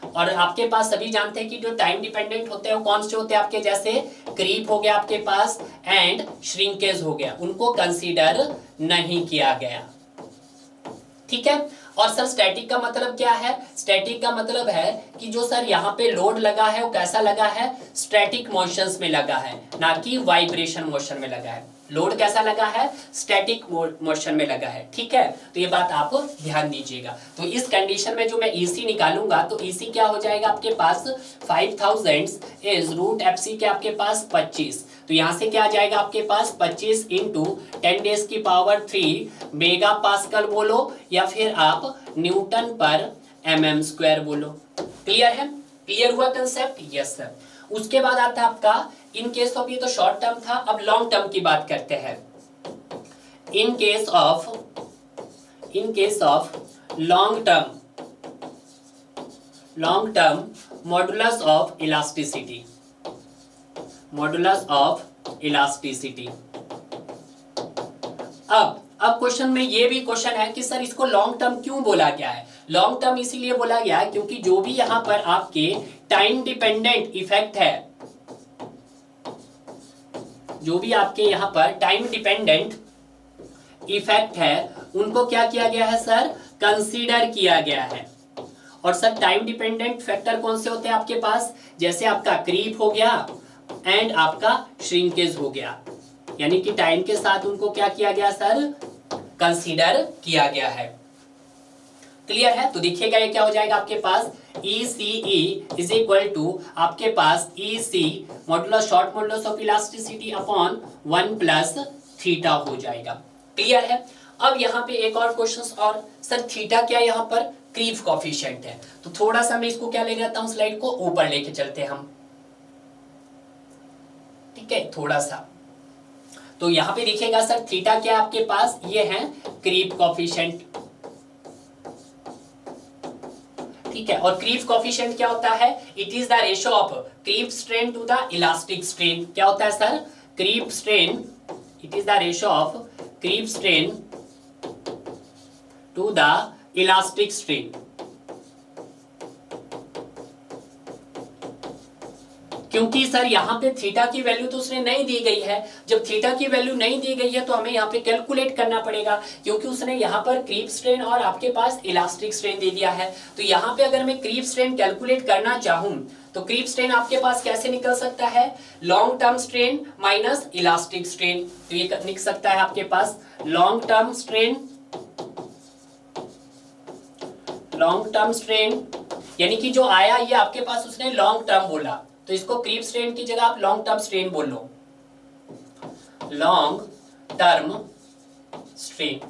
और आपके पास सभी जानते हैं कि जो टाइम डिपेंडेंट होते हैं वो कौन से होते हैं आपके, जैसे क्रीप हो गया आपके पास एंड श्रिंकेज हो गया, उनको कंसीडर नहीं किया गया। ठीक है, और सर स्टैटिक का मतलब क्या है, स्टैटिक का मतलब है कि जो सर यहाँ पे लोड लगा है वो कैसा लगा है, स्टैटिक मोशंस में लगा है, ना कि वाइब्रेशन मोशन में लगा है। लोड कैसा लगा है, स्टैटिक मोशन में लगा है। ठीक है, तो ये बात आप ध्यान दीजिएगा। तो इस कंडीशन में जो मैं EC निकालूंगा तो EC क्या हो जाएगा आपके पास 5000 इज √FC के आपके पास 25। तो यहां से क्या आ जाएगा आपके पास 25 इंटू 10⁻³ मेगा पास्कल बोलो या फिर आप न्यूटन पर mm² बोलो। क्लियर है, क्लियर हुआ कंसेप्ट, यस सर। उसके बाद आता है आपका इन केस ऑफ, ये तो शॉर्ट टर्म था, अब लॉन्ग टर्म की बात करते हैं। इन case of long term modulus of elasticity, अब क्वेश्चन में ये भी क्वेश्चन है कि सर इसको लॉन्ग टर्म क्यों बोला गया है। लॉन्ग टर्म इसीलिए बोला गया है क्योंकि जो भी यहां पर आपके टाइम डिपेंडेंट इफेक्ट है, जो भी आपके यहां पर टाइम डिपेंडेंट इफेक्ट है उनको क्या किया गया है सर, कंसीडर किया गया है। और सर टाइम डिपेंडेंट फैक्टर कौन से होते हैं आपके पास, जैसे आपका क्रीप हो गया एंड आपका श्रिंकेज हो गया, यानी कि टाइम के साथ उनको क्या किया गया सर, कंसीडर किया गया है। क्लियर है, तो देखिएगा ये क्या हो जाएगा आपके पास ECE इज इक्वल टू आपके पास EC modulus short modulus of elasticity upon 1 plus theta हो जाएगा। क्लियर है। अब यहाँ पे एक और क्वेश्चन, और सर थीटा क्या यहाँ पर क्रीप कोफिशिएंट है, तो थोड़ा सा मैं इसको क्या ले जाता हूँ, स्लाइड को ऊपर लेके चलते हैं हम। ठीक है, थोड़ा सा। तो यहां पे देखिएगा सर थीटा क्या है आपके पास, ये है क्रीप कोफिशिएंट, ठीक है। और क्रीप कोफिशिएंट क्या होता है, it is the ratio of creep strain to the elastic strain. क्या होता है sir, creep strain, it is the ratio of creep strain to the elastic strain. क्योंकि सर यहाँ पे थीटा की वैल्यू तो उसने नहीं दी गई है, जब थीटा की वैल्यू नहीं दी गई है तो हमें यहाँ पे कैलकुलेट करना पड़ेगा, क्योंकि उसने यहाँ पर क्रीप स्ट्रेन और आपके पास इलास्टिक स्ट्रेन दे दिया है। तो यहाँ पे अगर मैं क्रीप स्ट्रेन कैलकुलेट करना चाहूं तो क्रीप स्ट्रेन आपके पास कैसे निकल सकता है, long term strain minus elastic strain. तो ये निकल सकता है आपके पास long term strain, long term strain, यानी कि जो आया ये आपके पास उसने लॉन्ग टर्म बोला, तो इसको क्रीप स्ट्रेन की जगह आप लॉन्ग टर्म स्ट्रेन बोल लो, लॉन्ग टर्म स्ट्रेन,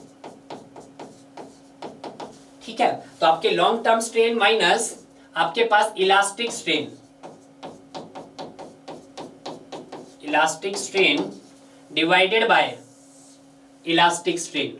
ठीक है। तो आपके लॉन्ग टर्म स्ट्रेन माइनस आपके पास elastic strain, elastic strain divided by elastic strain,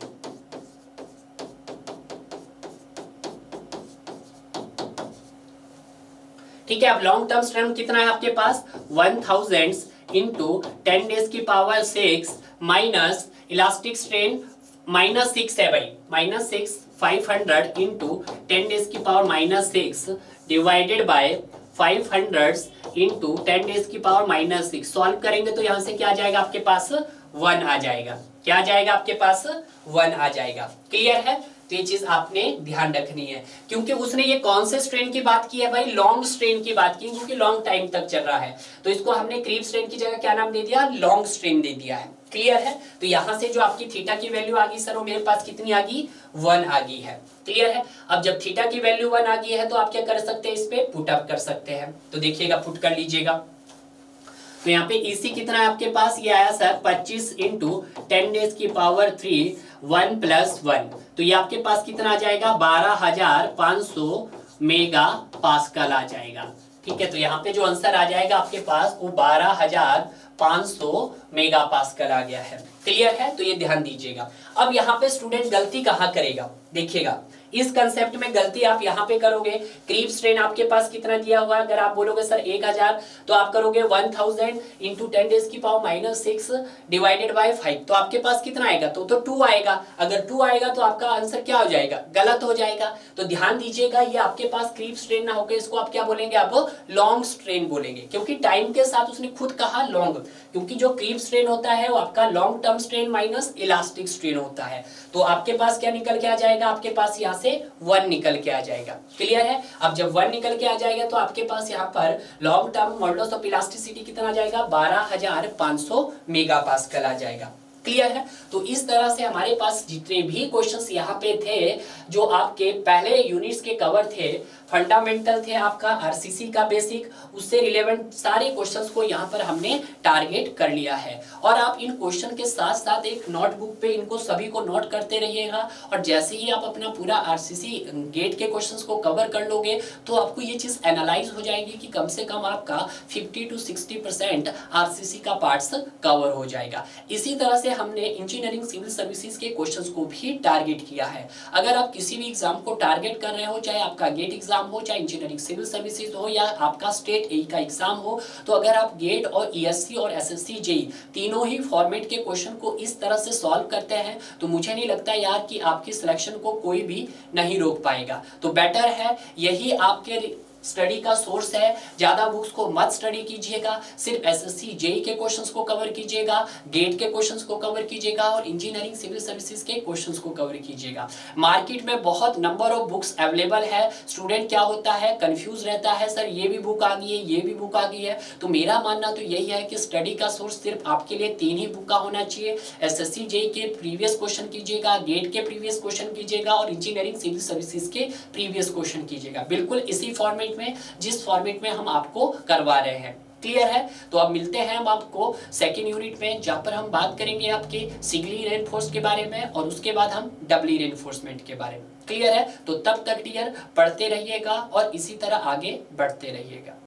ठीक है। अब लॉन्ग टर्म स्ट्रेन कितना है आपके पास 1000 इंटू 10 डेज की पावर 6 माइनस इलास्टिक स्ट्रेन -6 है भाई, -6 500 इंटू 10 डेज की पावर -6 डिवाइडेड बाय 500 इंटू 10 डेज की पावर -6। सॉल्व करेंगे तो यहां से क्या आ जाएगा आपके पास 1 आ जाएगा, क्या आ जाएगा आपके पास 1 आ जाएगा। क्लियर है, तो ये चीज आपने ध्यान रखनी है, क्योंकि उसने ये कौन से स्ट्रेन की बात की है भाई, लॉन्ग स्ट्रेन की बात की, क्योंकि लॉन्ग टाइम तक चल रहा है। तो इसको हमने क्रीप स्ट्रेन की जगह क्या नाम दे दिया, लॉन्ग स्ट्रेन दे दिया है। क्लियर है, तो यहां से जो आपकी थीटा की वैल्यू आ गई सर वो मेरे पास कितनी आ गई 1 आ गई है। क्लियर है, अब जब थीटा की वैल्यू 1 आ गई है तो आप क्या कर सकते हैं, इस पे पुट अप कर सकते हैं। तो देखिएगा पुट कर लीजिएगा, तो यहाँ पे इसी कितना है आपके पास, ये आया सर 25 इंटू 10 डेज की पावर 3 1 + 1, तो ये आपके पास कितना आ जाएगा 12500 मेगा पास्कल आ जाएगा। ठीक है, तो यहाँ पे जो आंसर आ जाएगा आपके पास वो 12500 मेगा पास्कल आ गया है। क्लियर है, तो ये ध्यान दीजिएगा। अब यहाँ पे स्टूडेंट गलती कहाँ करेगा, देखिएगा इस कंसेप्ट में गलती आप यहाँ पे करोगे। क्रीप स्ट्रेन आपके पास कितना दिया हुआ है, अगर आप बोलोगे सर 1000 तो आप करोगे 1000 इंटू 10 डेज की पावर -6 डिवाइडेड बाय 5, तो आपके पास कितना आएगा, तो 2 आएगा। अगर 2 आएगा तो आपका आंसर क्या हो जाएगा, गलत हो जाएगा। तो ध्यान दीजिएगा, ये आपके पास क्रीप स्ट्रेन ना होकर इसको आप क्या बोलेंगे, आप लॉन्ग स्ट्रेन बोलेंगे, क्योंकि टाइम के साथ उसने खुद कहा लॉन्ग, क्योंकि जो क्रीप स्ट्रेन होता है वो आपका long term strain minus elastic strain होता है। तो आपके पास क्या निकल के आ जाएगा, आपके पास यहाँ से 1 निकल के आ जाएगा। क्लियर है, अब जब 1 निकल के आ जाएगा तो आपके पास यहाँ पर long term modulus of elasticity कितना आ जाएगा 12500 मेगा पास्कल आ जाएगा। क्लियर है, तो इस तरह से हमारे पास जितने भी क्वेश्चंस यहाँ पे थे जो आपके पहले यूनिट्स के कवर थे, फंडामेंटल थे आपका आरसीसी का बेसिक, उससे रिलेवेंट सारे क्वेश्चंस को यहाँ पर हमने टारगेट कर लिया है। और आप इन क्वेश्चन के साथ साथ एक नोटबुक पे इनको सभी को नोट करते रहिएगा, और जैसे ही आप अपना पूरा आरसीसी गेट के क्वेश्चंस को कवर कर लोगे तो आपको ये चीज एनालाइज हो जाएगी कि कम से कम आपका 50 to 60% आरसीसी का पार्ट्स कवर हो जाएगा। इसी तरह से हमने इंजीनियरिंग सिविल सर्विसेज के क्वेश्चंस को भी टारगेट किया है। अगर आप किसी भी एग्जाम को टारगेट कर रहे हो, चाहे आपका गेट एग्जाम हो, चाहे इंजीनियरिंग सिविल सर्विसेज हो, या आपका स्टेट एई का एग्जाम हो, तो अगर आप गेट और ईएससी और एसएससी जेई तीनों ही फॉर्मेट के क्वेश्चन को इस तरह से सॉल्व करते हैं तो मुझे नहीं लगता यार कि आपकी सिलेक्शन को कोई भी नहीं रोक पाएगा। तो बेटर है, यही आपके स्टडी का सोर्स है। ज्यादा बुक्स को मत स्टडी कीजिएगा, सिर्फ एसएससी जेई के क्वेश्चंस को कवर कीजिएगा, गेट के क्वेश्चंस को कवर कीजिएगा और इंजीनियरिंग सिविल सर्विसेज के क्वेश्चंस को कवर कीजिएगा। मार्केट में बहुत नंबर ऑफ बुक्स अवेलेबल है। स्टूडेंट क्या होता है, कंफ्यूज रहता है, सर ये भी बुक आ गई है, ये भी बुक आ गई है। तो मेरा मानना तो यही है कि स्टडी का सोर्स सिर्फ आपके लिए 3 ही बुक का होना चाहिए। एसएससी जेई के प्रीवियस क्वेश्चन कीजिएगा, गेट के प्रीवियस क्वेश्चन कीजिएगा और इंजीनियरिंग सिविल सर्विसेज के प्रीवियस क्वेश्चन कीजिएगा, बिल्कुल इसी फॉर्मेट में जिस फॉर्मेट में हम आपको करवा रहे हैं। क्लियर है, तो अब मिलते हैं हम आपको सेकेंड यूनिट में, जहां पर हम बात करेंगे आपके सिगली रेनफोर्स के बारे में और उसके बाद हम डबली रेनफोर्समेंट के बारे में। क्लियर है, तो तब तक डियर पढ़ते रहिएगा और इसी तरह आगे बढ़ते रहिएगा।